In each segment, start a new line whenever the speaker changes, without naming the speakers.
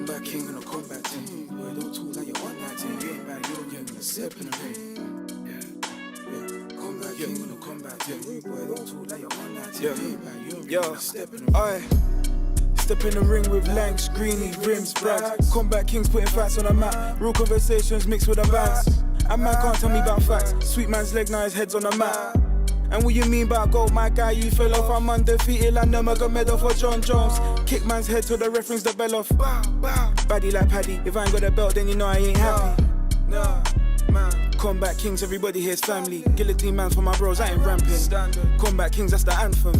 Combat king and a combat team. Boy, don't talk like you're on that team. You ain't bad, you don't get a step in the ring. Yeah. Combat king and a combat team. Boy, don't talk like you're on that team. You ain't bad, you don't get a step in the ring. Step in the ring with Lankz, Greeny, Rimz, Bragz. Combat kings putting facts on the map. Real conversations mixed with the bands. And man can't tell me about facts. Sweet man's leg, now his head's on the map. And what you mean by gold, my guy, you fell off. I'm undefeated like Nurmagomedov for John Jones. Kick man's head till the reference the bell off. Baddie like Paddy, if I ain't got a belt then you know I ain't happy. Nah, man. Combat kings, everybody here's family. Guillotine man for my bros, I ain't ramping. Combat kings, that's the anthem.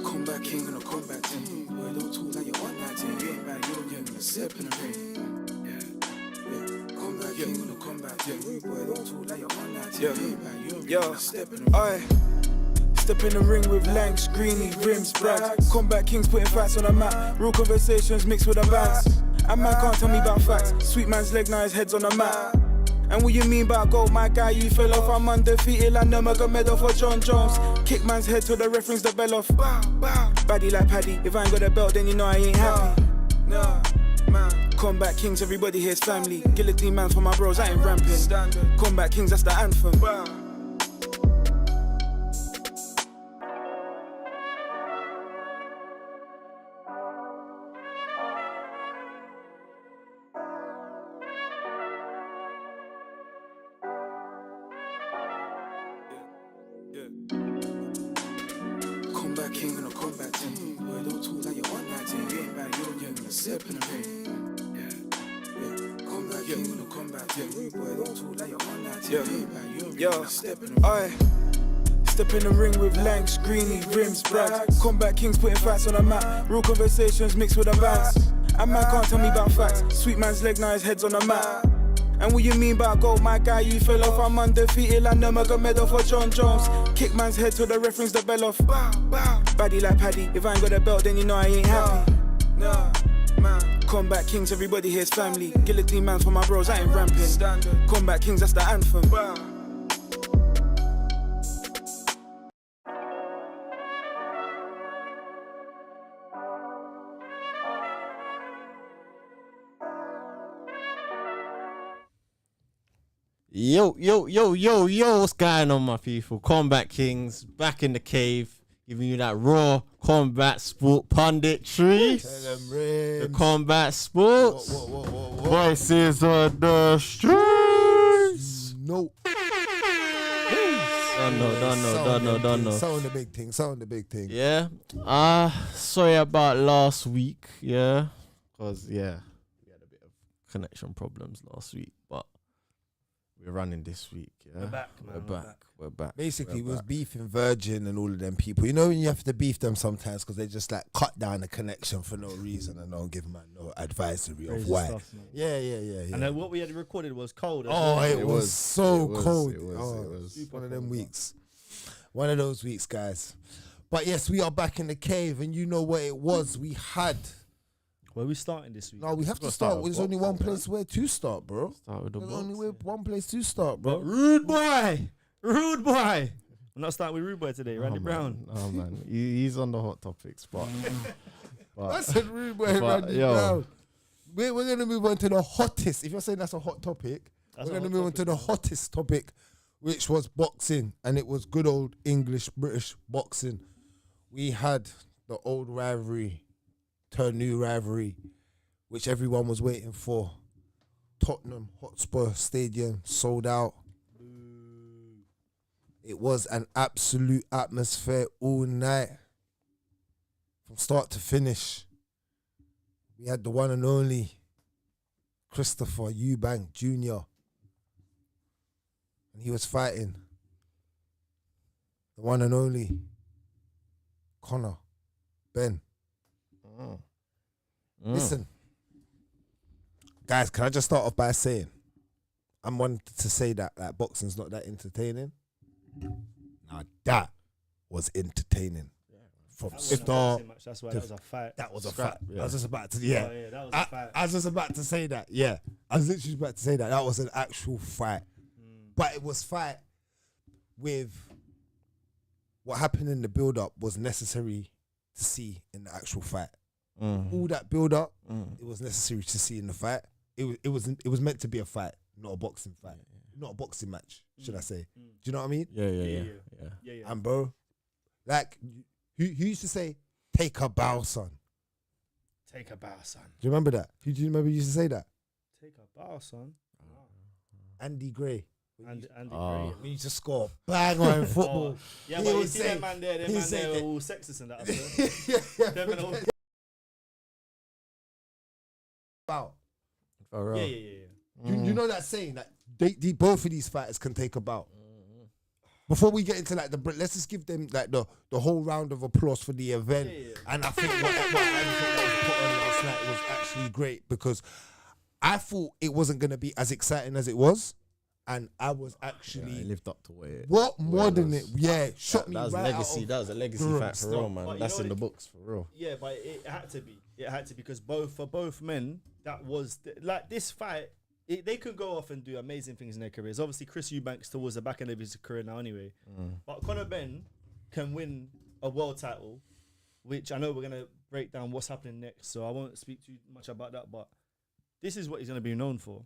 Combat king and a combat team. Boy, don't talk like you're on that team. You ain't bad, you don't get a step in the ring. Yeah. Combat king and a combat team. Boy, don't talk like you're on that team. You ain't bad, you don't get a step in the ring. Step in the ring with Lankz, Greeny, Rimz, Bragz. Combat kings putting facts on the map. Real conversations mixed with the bands. And man can't tell me about facts. Sweet man's leg, now his head's on the map. And what you mean by gold, my guy, you fell off. I'm undefeated like Nurmagomedov for John Jones. Kick man's head till the reference the bell off. Baddie like Paddy, if I ain't got a belt then you know I ain't happy. Nah, man. Combat kings, everybody here's family. Guillotine man for my bros, I ain't ramping. Combat kings, that's the anthem. Combat king and a combat team. Boy, don't talk like you're on that team. You ain't bad, you don't get a step in the ring. Yeah. Combat king and a combat team. Boy, don't talk like you're on that team. You ain't bad, you don't get a step in the ring. Step in the ring with Lankz, Greeny, Rimz, Bragz. Combat kings putting facts on the map. Real conversations mixed with the bands. And man can't tell me about facts. Sweet man's leg, now his head's on the map. And what you mean by gold, my guy, you fell off. I'm undefeated like Nurmagomedov for John Jones. Kick man's head till the reference the bell off. Baddie like Paddy, if I ain't got a belt then you know I ain't happy. Nah, man. Combat kings, everybody here's family. Guillotine man for my bros, I ain't ramping. Combat kings, that's the anthem.
Yo, what's going on, my people? Kombat Kings, back in the cave, giving you that raw combat sport punditry. The combat sports. Voices on the streets.
Nope.
Don't know.
Sound the big thing.
Yeah. Sorry about last week, yeah. Because, we had a bit of connection problems last week, but we're running this week, yeah.
We're back, man.
We're back.
Basically, we was beefing Virgin and all of them people. You know when you have to beef them sometimes because they just like cut down the connection for no reason and don't give man no advisory of why.
Stuff,
yeah.
And then what we had recorded was cold.
It was so cold.
It was
one of them weeks. One of those weeks, guys. But yes, we are back in the cave, and you know what it was. We had.
Where we starting this week?
No, we have to start. There's only one place where to start, bro.
Start with the
There's
box.
only one place to start, bro.
Rude boy. We're not starting with Rude Boy today. Randy Brown.
Oh man, he's on the hot topics, but
I said Rude Boy, Randy Brown. We're going to move on to the hottest. If you're saying that's a hot topic, we're going to move on to the hottest topic, which was boxing, and it was good old English British boxing. We had the old rivalry turn new rivalry, which everyone was waiting for. Tottenham Hotspur Stadium sold out. It was an absolute atmosphere all night, from start to finish. We had the one and only Christopher Eubank Jr. and he was fighting the one and only Conor Benn. Listen, guys, can I just start off by saying I'm wanting to say that like boxing's not that entertaining. Now that was entertaining from
That wasn't a
start.
boxing match, that's why that was a fight.
That was a
Scrap,
fight.
yeah.
I was just about to,
Oh, yeah, that was a fight.
I was just about to say that. Yeah, I was literally about to say that. That was an actual fight, but it was fight with what happened in the build-up was necessary to see in the actual fight. All that build-up, it was necessary to see in the fight. It was meant to be a fight, not a boxing fight, not a boxing match, should I say? Do you know what I mean?
Yeah.
And bro, like, who used to say, "Take a bow, son"?
Take a bow, son.
Do you remember that? Who do you remember used to say that?
Take a bow, son.
Andy Gray.
Andy
Oh.
We used to score bang on football.
Yeah,
He
but you
would
see
say-
that man there,
he
were
said that-
all sexist and that.
Yeah,
Them and all-
bow.
Yeah.
You know that saying that they both of these fighters can take a bow. Before we get into like let's just give them like the whole round of applause for the event.
Yeah.
And I think what everything that was put on last night was actually great because I thought it wasn't gonna be as exciting as it was, and I was actually
It lived up to it.
what more
it
than
was.
it? Yeah, shot me
That was
right
legacy.
out of
That was a legacy
room
fight for
still.
real, man.
But you
That's
know
in the
what
books for real.
Yeah, but it had to be. It had to because for both men, that was like this fight. They could go off and do amazing things in their careers. Obviously, Chris Eubank towards the back end of his career now, anyway. But Conor Benn can win a world title, which I know we're gonna break down what's happening next. So I won't speak too much about that. But this is what he's gonna be known for.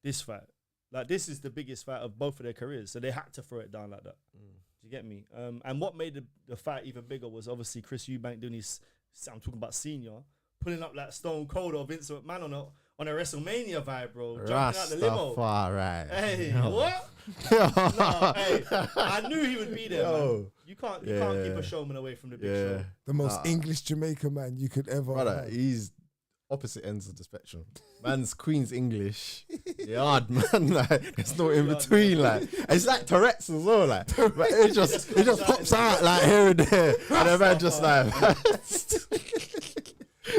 This fight, like this is the biggest fight of both of their careers. So they had to throw it down like that. Do you get me? And what made the fight even bigger was obviously Chris Eubank doing his. I'm talking about senior, pulling up like Stone Cold or Vince McMahon on a WrestleMania vibe, bro. Jumping out the limo.
Rastafari.
Hey, what? No, hey, I knew he would be there, man. You can't keep a showman away from the big show.
the most English Jamaican man you could ever
Brother,
have.
he's opposite ends of the spectrum. Man's Queen's English. Hard, man. Like, there's no in between. Like, it's like Tourette's as well. Like, but it just pops out like here and there. And the man just like.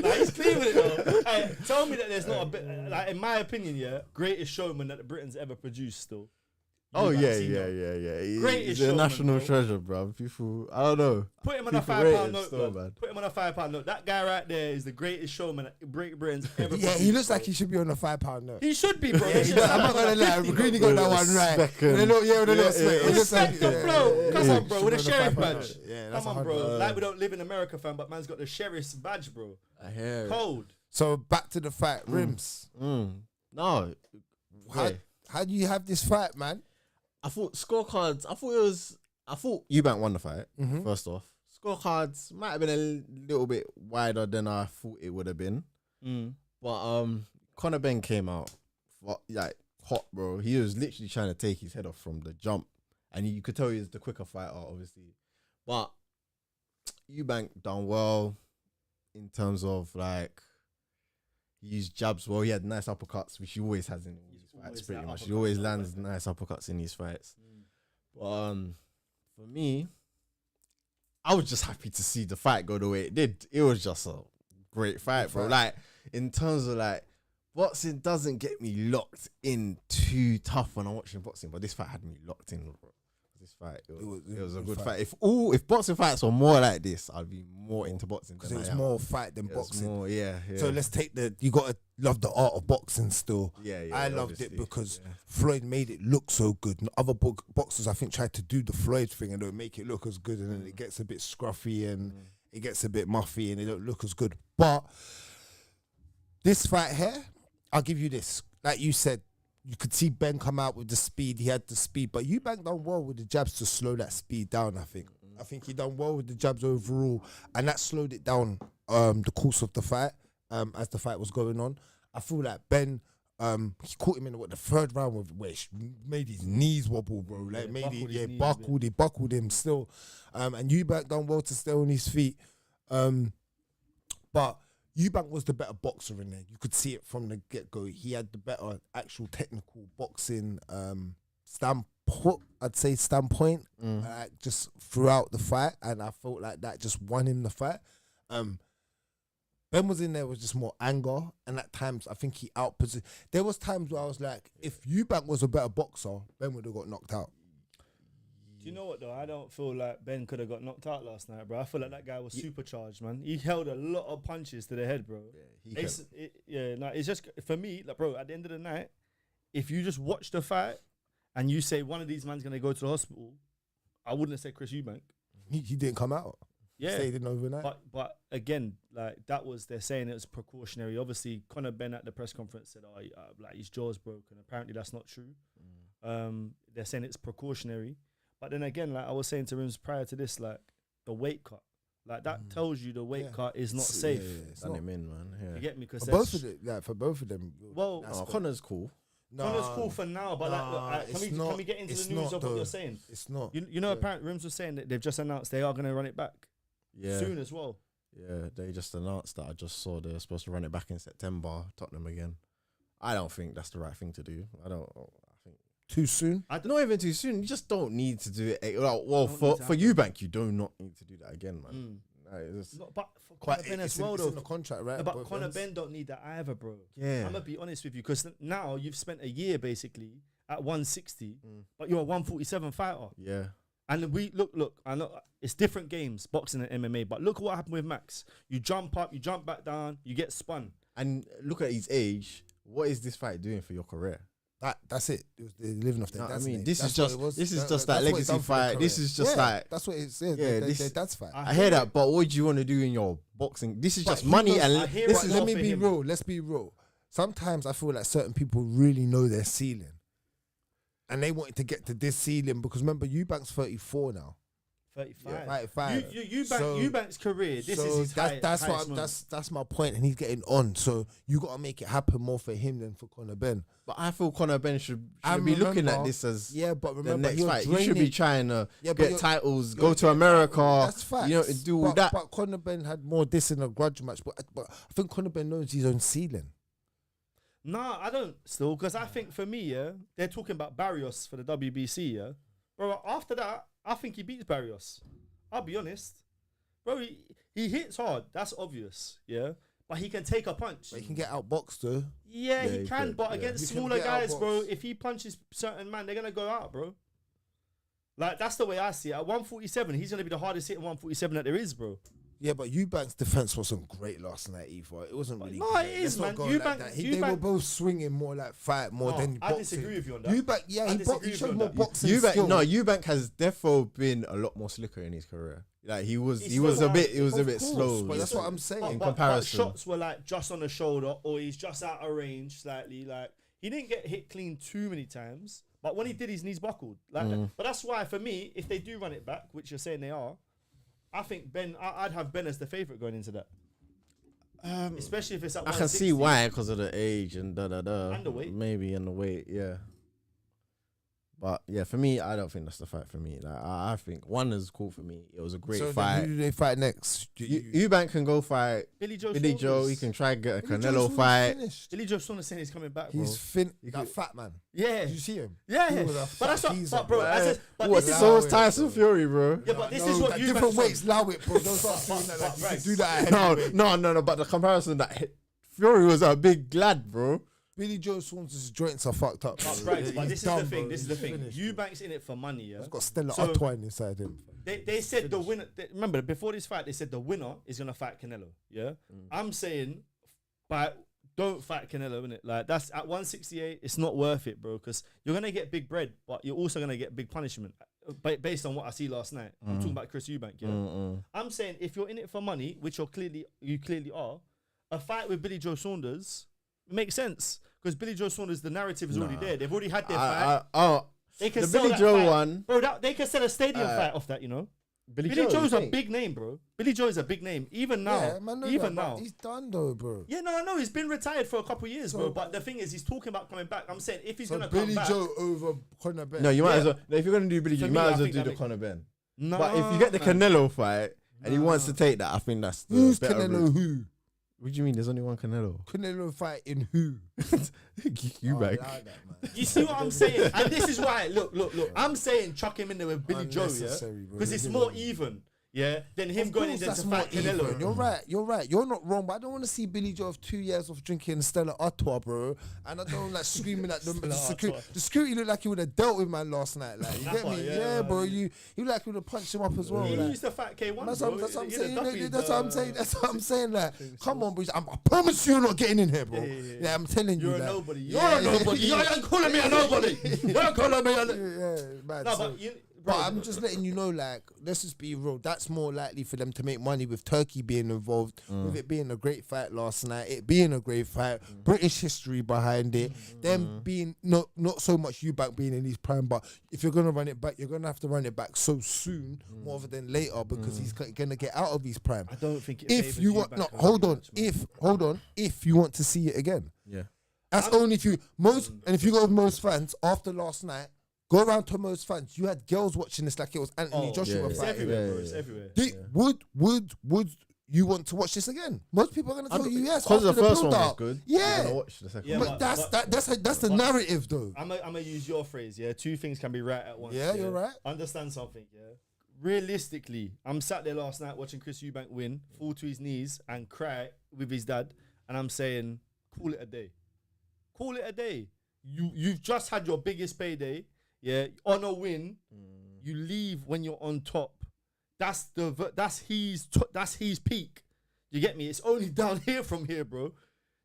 Like, he's clean with it though. Hey, tell me that there's not a bit, like in my opinion, greatest showman that Britain's ever produced still.
Oh
Eubank
yeah.
Senior.
He's
Greatest
a
showman,
national
bro.
treasure, bro. People, I don't know.
Put him on a
People
£5
rate him
note,
still,
bro.
man.
Put him on a £5 note. That guy right there is the greatest showman that Britain's ever
Yeah,
produced.
he looks
bro.
like he should be on a £5 note.
He should be, bro.
I'm not gonna lie, Greeny got that one right.
Spec and-
With a little spec. It looks like-
Respect the flow. Come on, bro.
should
With a
be on
sheriff
£5
badge.
note. Yeah, that's
Come on, bro.
100.
Like we don't live in America, fam, but man's got the sheriff's badge, bro.
I hear it.
Cold.
So back to the fight, Rimz.
No.
How do you have this fight, man?
I thought scorecards. I thought Eubank won the fight. First off, scorecards might have been a little bit wider than I thought it would have been. But Conor Benn came out like hot, bro. He was literally trying to take his head off from the jump, and you could tell he was the quicker fighter, obviously. But Eubank done well in terms of like he used jabs well. He had nice uppercuts, which he always has in his fights, pretty
that
much. He
uppercut,
always
that
lands
uppercut.
nice uppercuts in his fights. But for me, I was just happy to see the fight go the way it did. It was just a great fight, bro. Like, in terms of like, boxing doesn't get me locked in too tough when I'm watching boxing, but this fight had me locked in, bro. This fight, it was a good fight. If boxing fights were more like this, I'd be more into boxing.
Because it was more fight than
It was
boxing.
more, yeah.
So let's take you gotta love the art of boxing still.
Yeah,
I loved
obviously,
it because
yeah.
Floyd made it look so good. And other boxers, I think, tried to do the Floyd thing and don't make it look as good, and then it gets a bit scruffy and it gets a bit muffy and it don't look as good. But this fight here, I'll give you this. Like you said, you could see Ben come out with the speed. He had the speed, but Eubank done well with the jabs to slow that speed down. I think he done well with the jabs overall, and that slowed it down. The course of the fight, as the fight was going on, I feel like Ben, he caught him in the third round where he made his knees wobble, bro. Like he buckled him still, and Eubank done well to stay on his feet, but Eubank was the better boxer in there. You could see it from the get-go. He had the better actual technical boxing standpoint, just throughout the fight, and I felt like that just won him the fight. Ben was in there with just more anger, and at times I think he outpositioned. There was times where I was like, if Eubank was a better boxer, Ben would have got knocked out.
Do you know what though? I don't feel like Benn could have got knocked out last night, bro. I feel like that guy was supercharged, man. He held a lot of punches to the head, bro. It's just for me, like, bro. At the end of the night, if you just watch the fight and you say one of these man's gonna go to the hospital, I wouldn't have said Chris Eubank.
He didn't come out.
Yeah,
stayed in overnight.
But again, like they're saying it was precautionary. Obviously, Conor Benn at the press conference said, "Oh, like his jaw's broken." Apparently, that's not true. They're saying it's precautionary. But then again, like I was saying to Rimz prior to this, like the weight cut, like that tells you the weight cut is not safe.
It's not him in, man. Yeah.
You get me? Because
for both of them.
Well,
Connor's cool.
Connor's cool for now, but can we get into the news of what you're saying?
It's not.
You know, apparently Rimz was saying that they've just announced they are going to run it back. Soon as well.
Yeah, they just announced that. I just saw they're supposed to run it back in September, Tottenham again. I don't think that's the right thing to do. I think
too soon.
Not even too soon. You just don't need to do it. Well, for Eubank, you do not need to do that again, man.
But for Conor Benn as well, though.
It's in the contract, right?
But Conor Benn don't need that either, bro.
Yeah.
I'm gonna be honest with you, because now you've spent a year basically at 160, but you're a 147 fighter.
Yeah.
And we look. I know it's different games, boxing and MMA. But look what happened with Max. You jump up, you jump back down, you get spun.
And look at his age. What is this fight doing for your career?
That's it. It was the living off their dad's name.
This is just that legacy fight. This is just like
that's what it said.
Yeah,
their dad's fight.
I hear that, but what do you want to do in your boxing? This is just money and
let me be real. Let's be real. Sometimes I feel like certain people really know their ceiling. And they wanted to get to this ceiling because remember, Eubank's 34 now.
35.
Yeah, 35.
Eubank's career. This is his
that's my point, and he's getting on. So you got to make it happen more for him than for Conor Benn.
But I feel Conor Benn should be looking at this as
but remember,
the next fight. He should be trying to get titles, go to America.
That's facts.
You know, do all that.
But Conor Benn had more this in a grudge match. But I think Conor Benn knows his own ceiling.
Nah, I don't still, because I think for me, they're talking about Barrios for the WBC, Bro, after that, I think he beats Barrios. I'll be honest. Bro, he hits hard, that's obvious, but he can take a punch.
But he can get outboxed though.
Yeah, he can, but against smaller guys, bro, if he punches certain man, they're going to go out, bro. Like, that's the way I see it. At 147, he's going to be the hardest hitting 147 that there is, bro.
Yeah, but Eubank's defense wasn't great last night either. It wasn't really.
No, it is, man.
They were both swinging more like fight more than boxing.
I disagree with you on that.
Eubank, he showed more boxing
Eubank,
skill.
no, Eubank has definitely been a lot more slicker in his career. Like he was a bit slow.
But that's what I'm saying.
In comparison,
but shots were like just on the shoulder, or he's just out of range slightly. Like he didn't get hit clean too many times, but when he did, his knees buckled. Like, but that's why for me, if they do run it back, which you're saying they are. I think Benn. I'd have Benn as the favourite going into that. Especially if it's at 160.
I can see why, because of the age and
And the weight.
Maybe and the weight, yeah. But yeah, for me, I don't think that's the fight for me. Like I think one is cool for me. It was a great fight.
Who do they fight next?
Eubank can go fight
Billy Joe.
He can try and get a Canelo fight.
Billy Joe Saunders saying he's coming back, bro.
He's that fat man.
Yeah.
Did you see him?
Yeah. But that's what, bro.
So is Tyson Fury, bro.
Yeah, but this is what Eubank.
Different weights, allow it, bro. Don't start saying that. You can do that.
No. But the comparison that Fury was a big lad, bro.
Billy Joe Saunders' joints are fucked up.
But this is the thing. This is the thing. Eubank's in it for money,
He's got Stella Artois inside him.
They said the winner. Remember, before this fight, they said the winner is gonna fight Canelo. Yeah, I'm saying, but don't fight Canelo, innit? Like that's at 168. It's not worth it, bro. Because you're gonna get big bread, but you're also gonna get big punishment. Based on what I see last night, I'm talking about Chris Eubank. Yeah, I'm saying if you're in it for money, which you clearly are, a fight with Billy Joe Saunders. It makes sense because Billy Joe Saunders, the narrative is already there. They've already had their fight. They can
the Billy Joe one,
bro. They can sell a stadium fight off that, you know. Billy Joe's a big name, bro. Billy Joe is a big name. Even now, now,
he's done though, bro.
Yeah, no, I know he's been retired for a couple of years, bro. But the thing is, he's talking about coming back. I'm saying if he's gonna come back,
Billy Joe over Conor Benn.
No, you might as well. If you're gonna do Billy Joe, you might as well do the Conor Benn. No, but if you get the Canelo fight and he wants to take that, I think that's the
who's
better
Canelo.
route.
Who?
What do you mean? There's only one Canelo.
Canelo fighting who?
Eubank.
You see what I'm saying? And this is why. Look. I'm saying chuck him in there with Billy Joe, yeah, because it's more even. Yeah, then him going in there to fight Canelo.
You're right. You're not wrong, but I don't want to see Billy Joe of 2 years of drinking Stella Artois, bro. And I don't like screaming at them. The security looked like he would have dealt with man last night. Like, you get me? Yeah, bro. You like he would have punched him up as well.
He
like.
used the fat K1.
That's what I'm saying. That's what I'm saying. Like, come on, bro. I promise you're not getting in here, bro. Yeah, I'm telling you.
You're a
like,
nobody. You're a nobody. You're calling me a nobody. You're calling me a
man.
No,
So, but I'm just letting you know, like, let's just be real. That's more likely for them to make money with Turkey being involved, with it being a great fight last night, it being a great fight, British history behind it, them being not so much Eubank being in his prime, but if you're gonna run it back, you're gonna have to run it back so soon, more than later, because he's gonna get out of his prime.
I don't think it
if you want, no, hold on, if you want to see it again, that's only if you and if you go with most fans after last night. Go around to most fans. You had girls watching this like it was Anthony Joshua
It's
fighting.
everywhere, bro. It's everywhere.
Would you want to watch this again? Most people are going to tell you yes.
Because the first one was
build-up.
good.
Yeah.
I'm gonna watch the second
But
one.
that's the narrative, though.
I'm gonna use your phrase. Yeah, two things can be right at once.
Yeah, you're right.
Understand something. Yeah. Realistically, I'm sat there last night watching Chris Eubank win, fall to his knees and cry with his dad, and I'm saying, call it a day. Call it a day. You've just had your biggest payday. Yeah, on a win, you leave when you're on top. That's his peak. You get me? It's only down here from here, bro.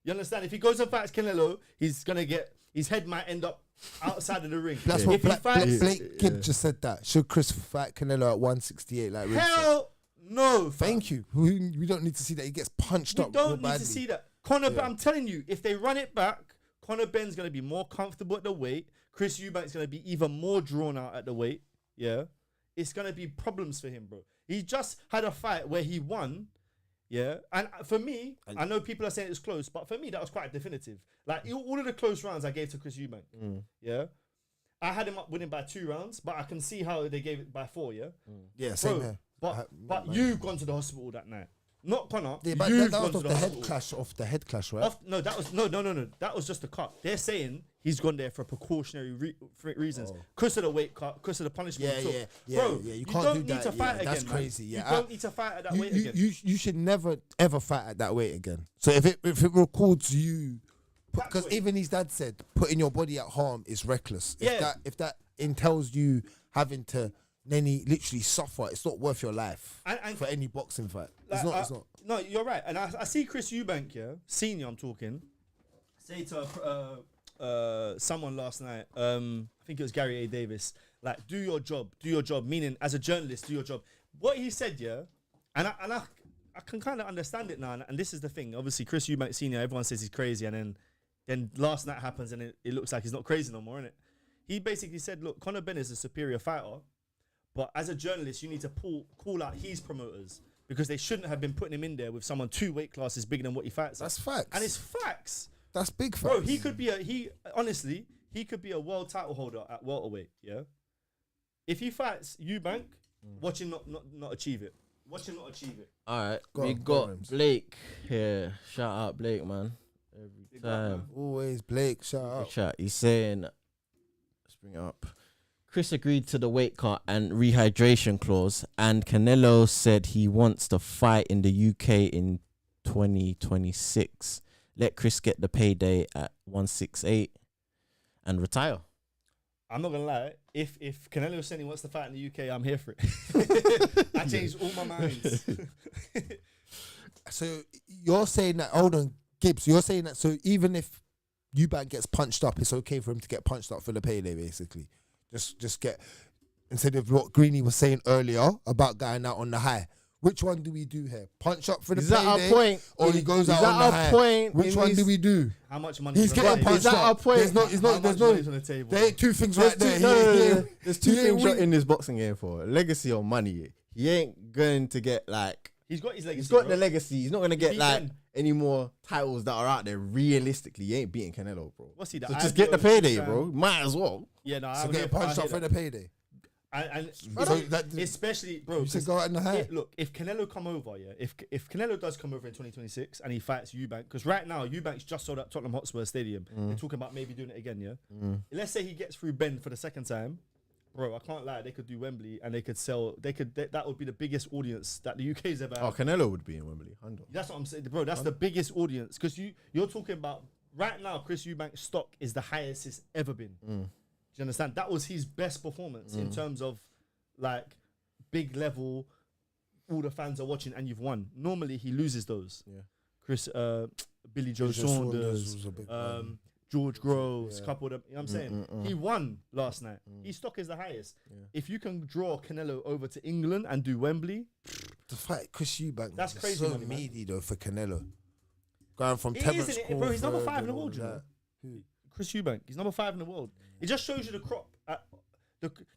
You understand? If he goes and fights Canelo, he's gonna get his head might end up outside of the ring.
That's what Blake Gibb just said. That should Chris fight Canelo at 168? Like
hell no.
Thank you. We don't need to see that he gets punched up.
We don't need to see that. I'm telling you, if they run it back, Conor Benn's gonna be more comfortable at the weight. Chris Eubank's going to be even more drawn out at the weight, yeah? It's going to be problems for him, bro. He just had a fight where he won, yeah? And for me, I know people are saying it was close, but for me, that was quite definitive. Like, all of the close rounds I gave to Chris Eubank, yeah? I had him up winning by 2 rounds, but I can see how they gave it by 4, yeah?
Yeah, same here.
But you've gone to the hospital that night. Not Conor.
Yeah, but that was off the head clash, right?
No, that was no. That was just a cut. They're saying he's gone there for precautionary reasons, because of the weight cut, because of the punishment. Bro,
you
can't
don't
need
that.
to fight again.
That's crazy.
You don't need to fight at that weight again.
You should never ever fight at that weight again. So if it records you, because even his dad said putting your body at harm is reckless. If that entails you having to literally suffer, it's not worth your life for any boxing fight. Like, it's not.
No, you're right. And I see Chris Eubank, senior, I'm talking, say to someone last night, I think it was Gary A. Davis, like, do your job, meaning as a journalist, do your job. What he said, and I can kind of understand it now, and this is the thing. Obviously, Chris Eubank senior, everyone says he's crazy, and then last night happens, and it looks like he's not crazy no more, innit? He basically said, look, Conor Benn is a superior fighter, but as a journalist, you need to call out his promoters, because they shouldn't have been putting him in there with someone 2 weight classes bigger than what he fights.
That's facts.
And it's facts.
That's big facts.
Bro, he could be a world title holder at welterweight, yeah? If he fights Eubank, watch him not achieve it. Watch him not achieve it.
All right, we got Blake here. Shout out Blake, man. Every time.
Always Blake, shout out.
He's saying, let's bring it up. Chris agreed to the weight cut and rehydration clause, and Canelo said he wants to fight in the UK in 2026. Let Chris get the payday at 168 and retire.
I'm not gonna lie. If Canelo said he wants to fight in the UK, I'm here for it. I changed all my minds.
So you're saying that? Hold on, Gibbs. You're saying that? So even if Eubank gets punched up, it's okay for him to get punched up for the payday, basically. Just get, instead of what Greeny was saying earlier about going out on the high. Which one do we do here? Punch up for the payday? Is that our point? Or he goes out on the high? Point? Which one do we do?
How much money?
He's getting punched up. Is that our point? There's no. There ain't 2 things right there.
No. There's 2 things you're in this boxing game for: legacy or money. He ain't going to get like.
He's got his legacy.
He's got the legacy. He's not going to get like any more titles that are out there. Realistically, he ain't beating Canelo, bro.
What's he? So
just get the payday, bro. Might as well.
Yeah, no.
So get punched up for the payday.
And
so
especially, bro.
You said go out in the high.
Look, if Canelo come over, if Canelo does come over in 2026 and he fights Eubank, because right now Eubank's just sold out Tottenham Hotspur Stadium. They're talking about maybe doing it again, Let's say he gets through Benn for the second time, bro, I can't lie. They could do Wembley and they could sell. That would be the biggest audience that the UK's ever had.
Oh, Canelo would be in Wembley. 100.
That's what I'm saying, bro. That's the biggest audience because you're talking about right now. Chris Eubank's stock is the highest it's ever been. Do you understand? That was his best performance in terms of like big level. All the fans are watching and you've won. Normally he loses those. Yeah. Chris, Billy Joe Saunders,
was a big
George Groves, couple of them. You know what I'm saying? He won last night. His stock is the highest. Yeah. If you can draw Canelo over to England and do Wembley,
the fight Chris Eubank,
that's crazy.
So meaty though for Canelo. Going from
Terence Crawford, bro, he's number 5 in the world. You know? Chris Eubank, he's number 5 in the world. It just shows you the crop.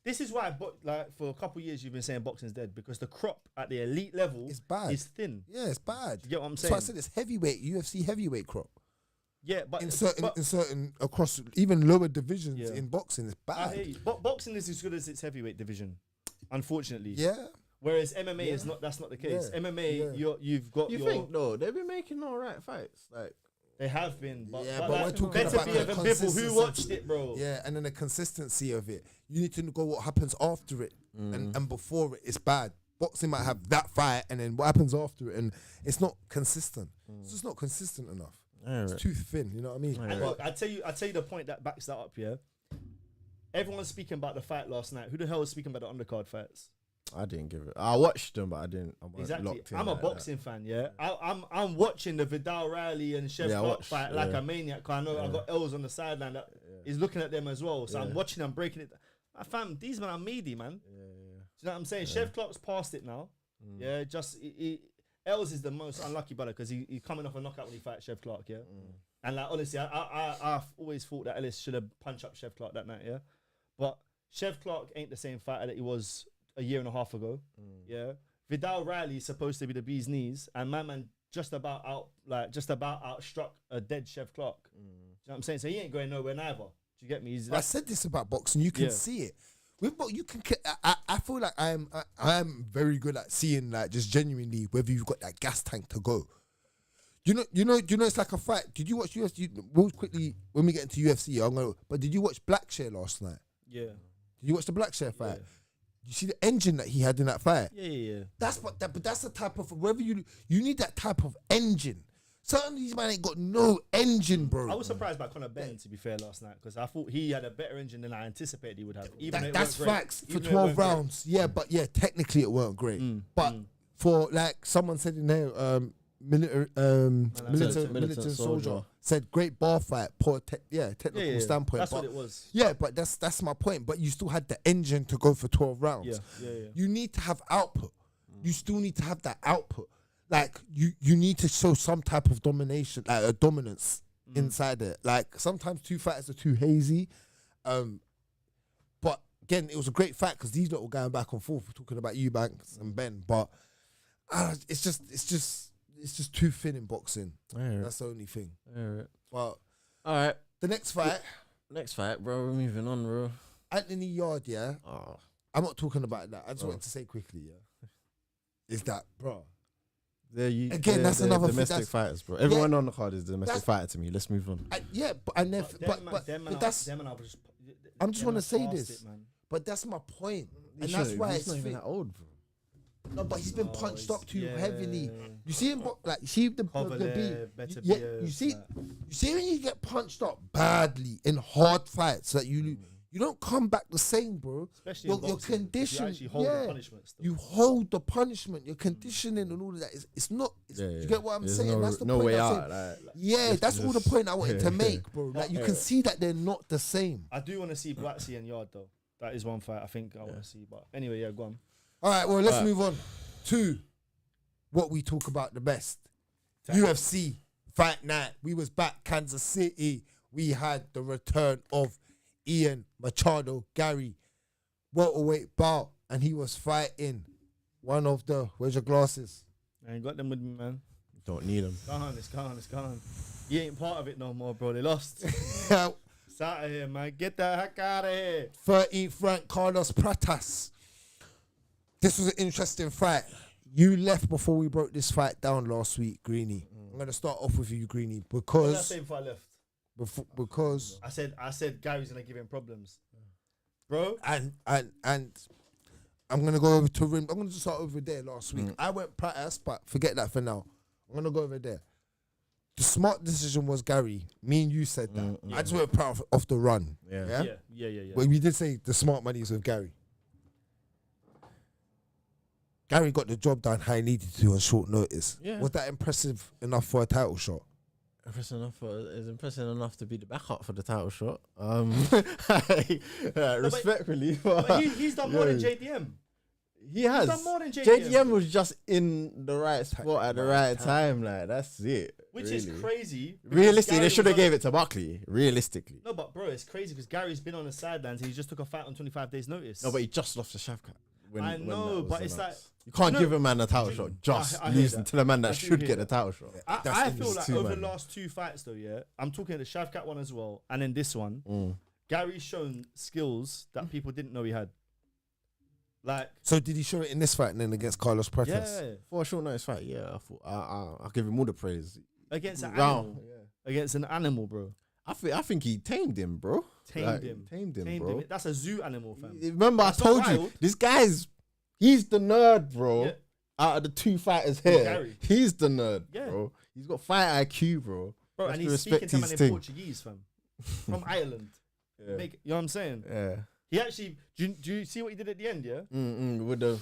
This is why, like for a couple of years, you've been saying boxing's dead because the crop at the elite level is bad. Is thin.
Yeah, it's bad.
You get what I'm saying?
So I said it's heavyweight, UFC heavyweight crop.
Yeah, but
in certain across even lower divisions in boxing, it's bad.
I hear you. But boxing is as good as its heavyweight division, unfortunately.
Yeah.
Whereas MMA is not. That's not the case. Yeah. MMA, you've got.
You think no? They've been making all right fights. Like
they have been. But
but we're talking about
the consistency. Who watched it, bro?
Yeah, and then the consistency of it. You need to know what happens after it and before it. It's bad. Boxing might have that fight, and then what happens after it, and it's not consistent. It's just not consistent enough. It's too thin. You know what I mean?
And look, I tell you the point that backs that up. Yeah. Everyone's speaking about the fight last night. Who the hell was speaking about the undercard fights?
I didn't give it. I watched them, but I didn't.
Exactly. I'm a boxing fan. Yeah. I'm watching the Vidal Riley and Chef Clark fight like a maniac. Cause I know I got Els on the sideline that is looking at them as well. So I'm watching them breaking it. Fam, these men are meaty, man. Do you know what I'm saying? Chef Clark's past it now. Yeah. Just Els is the most unlucky brother because he's coming off a knockout when he fights Chef Clark. Yeah. And like honestly, I've always thought that Ellis should have punched up Chef Clark that night. Yeah. But Chef Clark ain't the same fighter that he was a year and a half ago. Yeah. Vidal Riley is supposed to be the bee's knees, and my man just about outstruck a dead Chef Clark. Do you know what I'm saying? So he ain't going nowhere neither. Do you get me?
I said this about boxing. You can see it. With you can. I feel like I am very good at seeing like just genuinely whether you've got that gas tank to go. You know. It's like a fight. Did you watch UFC? Real quickly when we get into UFC, but did you watch Blackshare last night?
Yeah.
Did you watch the Blackshare fight? Yeah. You see the engine that he had in that fight.
Yeah.
But that's the type of whether you need that type of engine. Certain these man ain't got no engine, bro.
I was surprised by Conor Benn, to be fair, last night because I thought he had a better engine than I anticipated he would have.
That's facts for 12 rounds. Yeah, but technically it weren't great. But for like someone said in there, militant soldier said great bar fight, poor technical standpoint.
That's what it was.
Yeah, but that's my point. But you still had the engine to go for 12 rounds.
Yeah.
You need to have output. You still need to have that output. Like you need to show some type of domination, like a dominance inside it. Like sometimes two fighters are too hazy. But again, it was a great fight because these lot were going back and forth. We're talking about Eubank and Benn, but it's just too thin in boxing. That's the only thing.
But
all
right,
the next fight,
bro. We're moving on, bro.
Anthony Yard, yeah. Oh. I'm not talking about that. I just wanted to say quickly, yeah. Is that, bro? That's another
domestic fighters, bro. Everyone on the card is domestic fighter to me. Let's move on.
I'm just want to say this, but that's my point, and that's why it's not even that old, bro. No, but he's been punched up too heavily. You see him, like, you see the beat. You see when you get punched up badly in hard fights, that you don't come back the same, bro.
Especially
your condition.
You actually hold the punishment still.
You hold the punishment. Your conditioning and all of that. It's not. You get what I'm saying? That's the
no
point
way
I'm
out.
saying. That's all the point I wanted to make, bro. Like you can see that they're not the same.
I do want to see Buckley and Yard though. That is one fight I think I want to see. But anyway, go on.
All right, well, let's move on to what we talk about the best. UFC Fight Night. We was back Kansas City. We had the return of Ian Garry, welterweight bout, and he was fighting one of the. Where's your glasses?
I ain't got them with me, man.
Don't need them.
It's gone. You ain't part of it no more, bro. They lost. It's out of here, man. Get the heck out of here.
13th ranked Carlos Prates. This was an interesting fight. You left before we broke this fight down last week, Greeny. I'm going to start off with you, Greeny, because...
What did I say before I left?
Because...
I said Gary's going to give him problems. bro.
And I'm gonna go over to Rimz. I'm gonna just start over there last week. I went Prates, but forget that for now. I'm gonna go over there. The smart decision was Garry. Me and you said that. I just went Prates off the run. Yeah.
But
we did say the smart money is with Garry. Garry got the job done how he needed to on short notice. Yeah. Was that impressive enough for a title shot?
It's impressive enough to be the backup for the title shot. Respectfully,
but he's done more than JDM.
He has.
He's done more than JDM.
JDM was just in the right spot at the right time. Like that's it.
Which is crazy.
Realistically, they should have gave it to Buckley. Realistically.
No, but bro, it's crazy because Gary's been on the sidelines. He just took a fight on 25 days' notice.
No, but he just lost the Shavkat.
I know, but it's like
you can't give a man a title shot. Just losing to the man that should get the title shot.
I feel like over the last 2 fights though, yeah, I'm talking the Shavkat one as well, and then this one. Gary's shown skills that people didn't know he had. Like,
so did he show it in this fight and then against Carlos Prates?
Yeah, for a short notice fight. Yeah, I thought I'll give him all the praise.
Against an animal, against an animal, bro.
I think he tamed him, bro.
Tamed him, bro. That's a zoo animal, fam.
Remember, I told you this guy's he's the nerd, bro. Yeah. Out of the 2 fighters here, he's the nerd, bro. He's got fight IQ, bro.
Bro, and he's speaking to man in Portuguese, fam, from Ireland. You know what I'm saying?
Yeah.
He actually, do you see what he did at the end? Yeah.
With the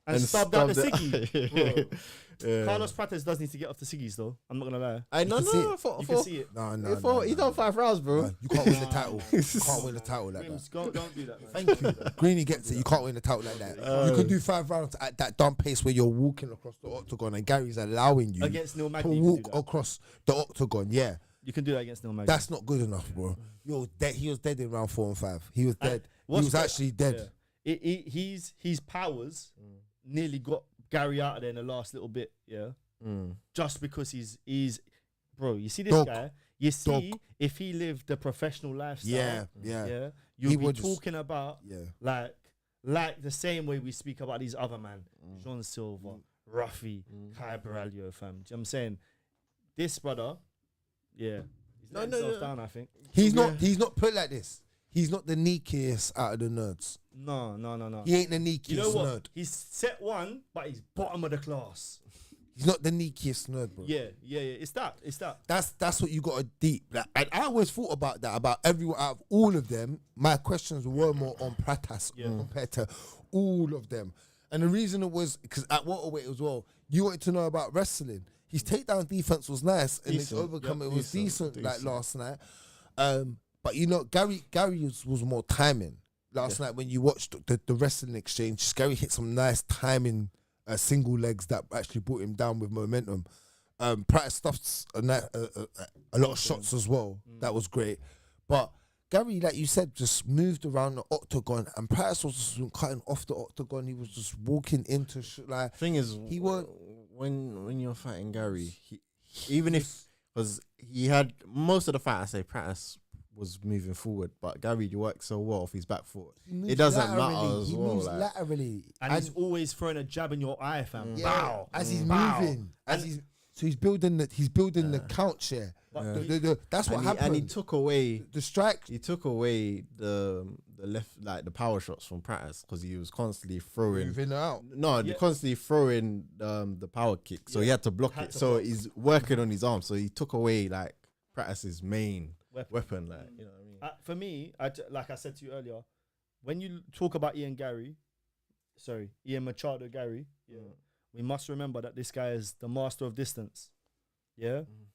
and stubbed out the ciggy. Carlos Prates does need to get off the ciggies though. I'm not gonna lie.
You
can see it.
No.
He's done 5 rounds, bro.
No, you can't win the title. You can't win the title like
Rimz,
that.
Don't do that, man.
Thank you. Greeny gets it. You can't win the title like that. You can do 5 rounds at that dumb pace where you're walking across the octagon and Gary's allowing you
against Neil Magny
to walk across the octagon. Yeah.
You can do that against Neil Magny.
That's not good enough, bro. You're dead. He was dead in round 4 and 5. He was dead. He was actually dead.
His powers nearly got Garry out of there in the last little bit, just because he's bro. You see this guy. You see if he lived the professional lifestyle, you'll be talking about like the same way we speak about these other man, Sean Silva, Ruffy, Kai Baralho, fam. Do you know what I'm saying? This brother, he's letting himself down. I think
he's not put like this. He's not the neakiest out of the nerds.
No.
He ain't the neakiest
you know what?
nerd.
He's set one, but he's bottom of the class.
He's not the neakiest nerd, bro.
Yeah. It's that.
That's what you got to deep. Like, and I always thought about that, about everyone out of all of them. My questions were more on Prates compared to all of them. And the reason it was, because at welterweight as well, you wanted to know about wrestling. His takedown defense was nice, and his overcome it was decent like last night. But you know, Garry was more timing last night when you watched the wrestling exchange. Garry hit some nice timing single legs that actually brought him down with momentum. Prates stuffed a lot of shots as well. That was great. But Garry, like you said, just moved around the octagon, and Prates was just cutting off the octagon. He was just walking into like.
Thing is, he was when you're fighting Garry, because he had most of the fight. I say Prates was moving forward, but Garry worked so well off his back foot. It doesn't matter as well.
Moves laterally,
and he's always throwing a jab in your eye, fam.
Yeah,
bow
as he's moving, he's building the count share. That's what happened.
And he took away
the strike.
He took away the left, like the power shots from Prates, because he was constantly throwing.
Moving out.
No, constantly throwing the power kick, so he had to block it. So he's working on his arm. So he took away like Prates' main weapon, like you know what I mean.
For me, like I said to you earlier, when you talk about Ian Machado Garry, we must remember that this guy is the master of distance.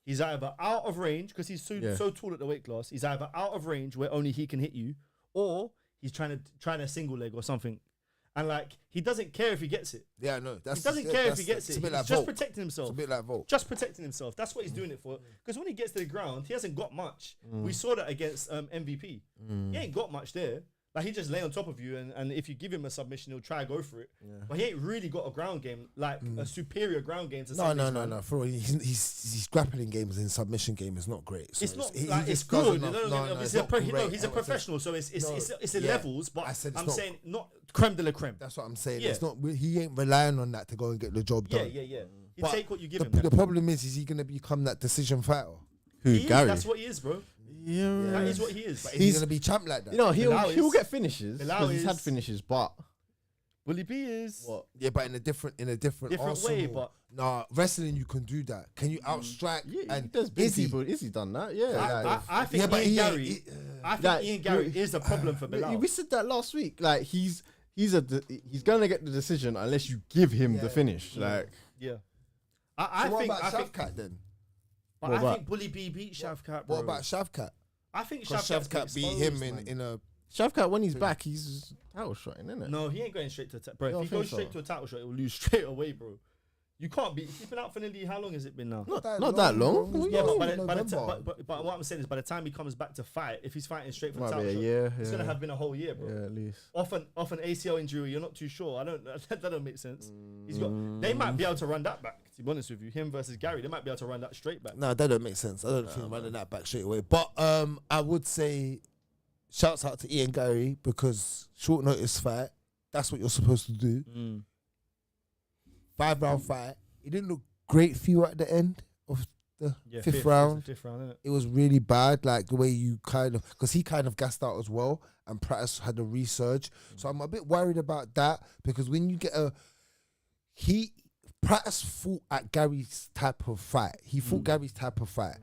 He's either out of range because he's so tall at the weight class. He's either out of range where only he can hit you, or he's trying a single leg or something. And like, he doesn't care if he gets it.
Yeah, no.
He doesn't care if he gets it. He's
like
just protecting himself.
It's a bit like Volt.
Just protecting himself. That's what he's doing it for. Because when he gets to the ground, he hasn't got much. We saw that against MVP. He ain't got much there. Like, he just lay on top of you, and if you give him a submission, he'll try to go for it. But he ain't really got a ground game, like a superior ground game to
No. For his grappling games and submission game is not great. So
it's not like it's good. He's a professional, so it's levels. But I'm saying not creme de la creme.
That's what I'm saying. It's not. He ain't relying on that to go and get the job done.
Yeah. You take what you give him.
The problem is he going to become that decision fighter?
Who, Garry?
That's what he is, bro.
Yeah.
That is what he is.
But he's gonna be champ like that.
You know,
Bilal
he'll
is-
get finishes
Bilal
because he's had
is-
finishes, but
Bully B is
what?
Yeah, but in a different
different way.
arsenal.
But
Nah, wrestling you can do that. Can you outstrike?
Yeah,
And
there's been
Izzy,
people. Izzy done that? Yeah.
I think
yeah, but
Ian Garry. I think
Like,
Ian Garry is the problem for
like,
Bilal.
we said that last week. Like he's gonna get the decision unless you give him the finish. Like
Yeah.
So
I
what
think
about
I think
Shavkat then?
but
What
I
about-
think Bully B beat Shavkat.
What about Shavkat?
I think
Because
Shavkat's
Shavkat beat
exposed,
him
man.
in a.
Shavkat, when he's back, he's title shotting, isn't it?
No, he ain't going straight to bro.
You
If he
don't
goes
think
straight
so?
to a title shot, he will lose straight away, bro. You can't be. He's been out for nearly how long has it been now?
Not that long.
bro.
Yeah, but,
November.
but what I'm saying is, by the time he comes back to fight, if he's fighting straight for the
Might
title
be a
shot,
year.
it's gonna have been a whole year, bro.
Yeah, at least.
Off an ACL injury, you're not too sure. I don't. That don't make sense. He's got. They might be able to run that back. To be honest with you, him versus Garry, they might be able to run that straight back.
No, that don't make sense. I don't think running that back straight away. But I would say, shouts out to Ian Garry because short notice fight. That's what you're supposed to do. 5-round fight. It didn't look great for you at the end of the fifth round.
Fifth round, innit?
It was really bad, like the way you kind of, because he kind of gassed out as well, and Prates had a resurge. So I'm a bit worried about that because when you get Prates fought at Gary's type of fight. He fought Gary's type of fight.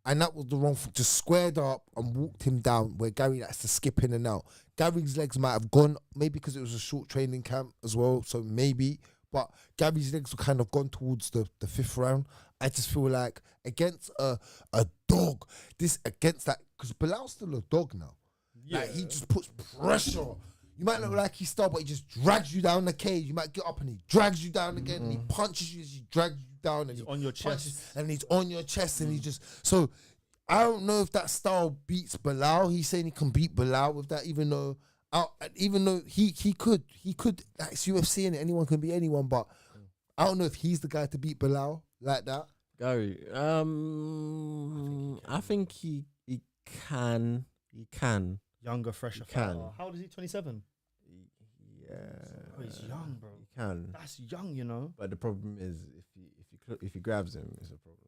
And that was the wrong thing. Just squared up and walked him down where Garry likes to skip in and out. Gary's legs might have gone, maybe because it was a short training camp as well, so maybe. But Gary's legs were kind of gone towards the fifth round. I just feel like against a dog, against that, because Bilal's still a dog now.
Yeah.
Like, he just puts pressure. You might look like he's style, but he just drags you down the cage. You might get up and he drags you down again, and he punches you as he drags you down, and
He's on your
punches,
chest.
and he's on your chest, and he just so. I don't know if that style beats Bilal. He's saying he can beat Bilal with that, even though he could. Like, it's UFC and anyone can beat anyone, but I don't know if he's the guy to beat Bilal like that.
Garry, I think he can. He can.
Younger, fresher.
He can.
fighter. How old is he? 27.
Yeah.
Oh, he's young, bro.
He can.
That's young, you know.
But the problem is, if he grabs him, it's a problem.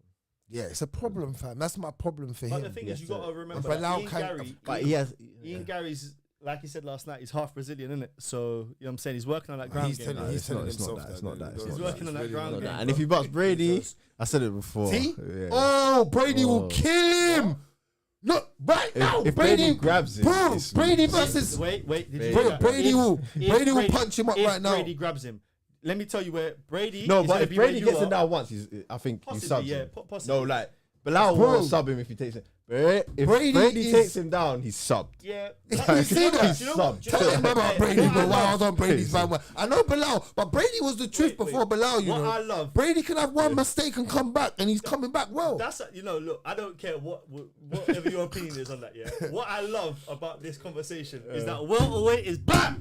Yeah, it's a problem, fam. That's my problem for
But
him.
the thing
Yes,
is, you got to remember
But
that
now
Ian
kind of-
Garry,
But he has.
Ian Garry's, like he said last night, he's half Brazilian, isn't it? So, you know what I'm saying? He's working on that ground
He's
game.
telling
It's
himself
not that, it's not that, it's
no,
not
He's working on that ground
Not
game.
that. And if he bucks Brady, I said it before.
See?
Yeah.
Oh, Brady will
Oh.
kill him. Look, right now,
If Brady grabs him,
bro,
it's-
Brady versus
Wait, did you
Brady-
hear that?
Brady
If-
will-
if
Brady will punch him up
if
right now.
Brady grabs him. Let me tell you where Brady.
No,
is
but
gonna
if
be
Brady
where
gets
you
him
are.
down once, I think he
Possibly,
subs
yeah,
him.
possibly.
No, like Bilal
Bro.
won't sub him if he takes it. If
Brady
Brady
is-
takes him down, he's subbed.
Yeah.
You see that?
Do you know what? Do you know
Tell
what?
him about Brady,
What
bro.
I
While I
love-
was on Brady's bandwagon. I know Bilal, but Brady was the truth
Wait,
before Bilal, you
what
know.
I love-
Brady can have one mistake and come back, and he's coming back well.
That's look. I don't care whatever your opinion is on that. Yeah. What I love about this conversation is that welterweight is back.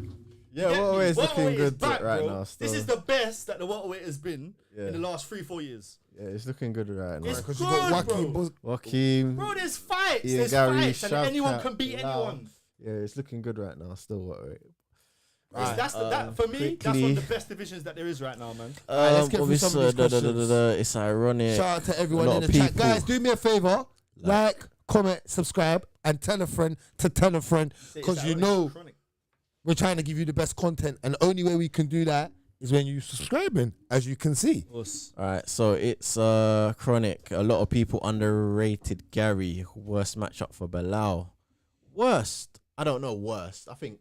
Yeah,
You get me?
welterweight's looking
Welterweight is
good
back,
right
bro.
now.
This
Still.
is the best that the welterweight has been
Yeah.
in the last 3-4 years.
Yeah, it's looking good right now.
It's
Because you got
good,
Joaquin.
bro.
Joaquin.
Bro, there's fights.
Ian
There's
Garry,
fights, and anyone
Shavkat,
can beat
Bilal.
anyone.
Yeah, it's looking good right now. Still welterweight.
That's that for me. That's one
quickly.
of the best divisions that there is right now, man.
Alright, let's get through some of these questions.
It's ironic.
Shout out to everyone
A lot
in the
of
chat.
people.
Guys, do me a favor. Like, comment, subscribe, and tell a friend to tell a friend. Because you know we're trying to give you the best content. And the only way we can do that is when you subscribing, as you can see.
All right, so it's chronic. A lot of people underrated Garry. Worst matchup for Bilal. Worst? I don't know. Worst. I think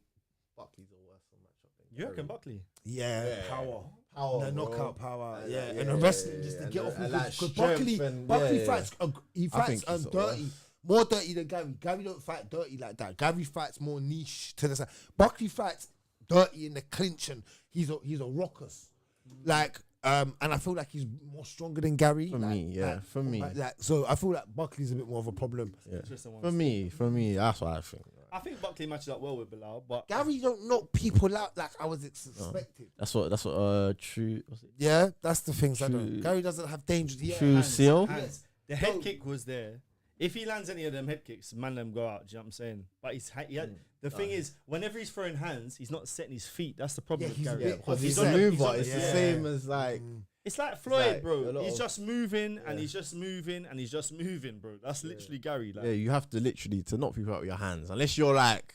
Buckley's a worse matchup.
You reckon Buckley?
Yeah,
power.
The knockout power. Yeah,
yeah,
and the wrestling just to get off.
and like
Because
strength
Buckley
yeah.
fights. He
I
fights
think he's
dirty. More dirty than Garry. Garry don't fight dirty like that. Garry fights more niche to the side. Buckley fights dirty in the clinch, and he's a raucous. Like, and I feel like he's more stronger than Garry.
For me, yeah. For me.
So I feel like Buckley's a bit more of a problem.
Yeah.
Interesting one.
For me, that's what I think.
I think Buckley matches up well with Bilal, but
Garry don't knock people out like I was expecting.
That's what true. What's it?
Yeah, that's the things I
True.
don't. Garry doesn't have dangerous.
True seal.
hands. The head kick was there. If he lands any of them head kicks, man, them go out. Do you know what I'm saying? But the thing is, whenever he's throwing hands, he's not setting his feet. That's the problem with Garry.
Because he's
on
a
the-
mover.
on
It's
the-
the same as like.
It's like Floyd,
like a
bro.
lot
He's
of-
just moving and he's just moving and he's just moving, bro. That's literally Garry. Like,
Yeah, you have to literally to knock people out with your hands, unless you're like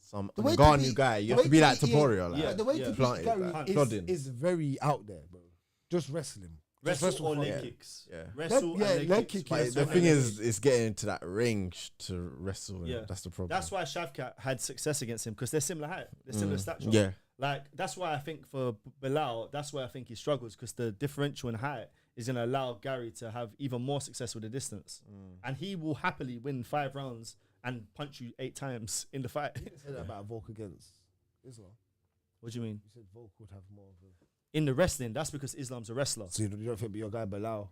some
The way to
Ngannou
beat-
guy. You
the
have to
way
be
to
like
beat-
Topuria, like
yeah.
the way to beat
planted,
Garry
like,
is,
plodding.
is very out there, bro. Just wrestling. Just
wrestle or
for
leg
fun.
kicks.
Yeah.
Wrestle
Yeah,
and
leg
leg
kick,
kicks.
yeah.
But the
Wrestle
thing
and
is getting into that range to wrestle. And
Yeah.
that's the problem.
That's why Shavkat had success against him because they're similar height, they're similar stature.
Yeah.
Like that's why I think for Bilal, that's why I think he struggles because the differential in height is going to allow Garry to have even more success with the distance, and he will happily win 5 rounds and punch you 8 times in the fight.
You didn't say that about Volk against Islam.
What do you mean?
You said Volk would have more of a...
In the wrestling, that's because Islam's a wrestler.
So you don't think your guy Bilal?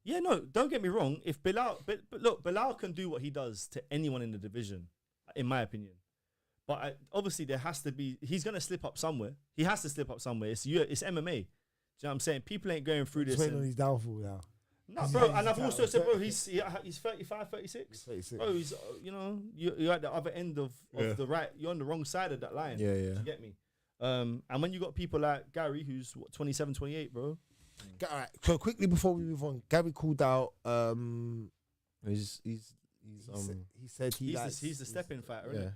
Yeah, no, don't get me wrong. If Bilal, but look, Bilal can do what he does to anyone in the division, in my opinion. But obviously, there has to be. He's gonna slip up somewhere. He has to slip up somewhere. It's MMA. Do you know what I'm saying? People ain't going through
Just
this.
waiting on his downfall now.
No, bro. And I've also said, bro, he's 35, 36.
He's 36.
Bro, he's you're at the other end of the right. You're on the wrong side of that line.
Yeah,
Do you get me? And when you got people like Garry, who's what, 27, 28, bro.
All right. So quickly before we move on, Garry called out.
He's
He said
He's the stepping fighter.
yeah.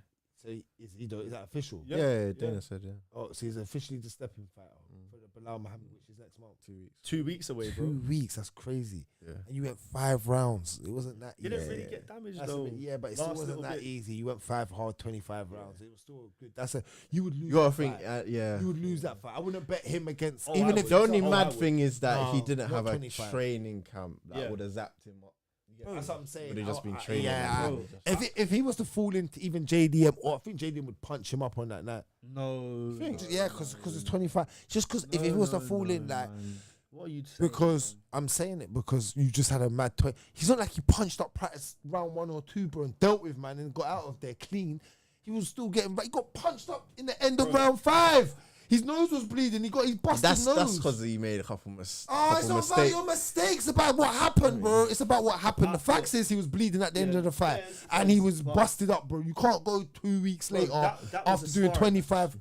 Isn't
So is that official?
Yeah, Dana said
Oh, so he's officially the stepping fighter for the Bilal Muhammad, which is next month.
2 weeks.
2 weeks away, bro.
2 weeks. That's crazy.
Yeah.
And you went 5 rounds. It wasn't that easy.
Didn't really get damaged
That's a
though.
bit, yeah, but it still
Last
wasn't
little
that
bit.
easy. You went 5 hard, 25 rounds. It was still good. You would lose.
You gotta
that
think,
fight.
yeah.
You would lose that fight. I wouldn't bet him against.
Oh,
even
I
if
The only
Oh, I
mad
would.
thing is that he
No,
didn't
not
have a
25.
training camp that
Yeah.
would have zapped him up.
That's what I'm saying.
Would he just been
I-
training?
Yeah.
Bro.
If he was to fall into even JDM, or I think JDM would punch him up on that night.
No.
Yeah, because it's 25. Just because if he was to fall in, like,
What are you saying?
because I'm saying it because you just had a mad 20. He's not like he punched up Prates round 1 or 2, bro, and dealt with man and got out of there clean. He was still getting. He got punched up in the end of round 5. His nose was bleeding. He got his busted
That's
nose.
because he made a couple
It's
couple
not about
mistakes.
your mistakes. It's about what happened, bro. It's about what happened. The fact is, he was bleeding at the end of the fight, and he was busted up, bro. You can't go 2 weeks later
that was
after
a
doing
sparring
25.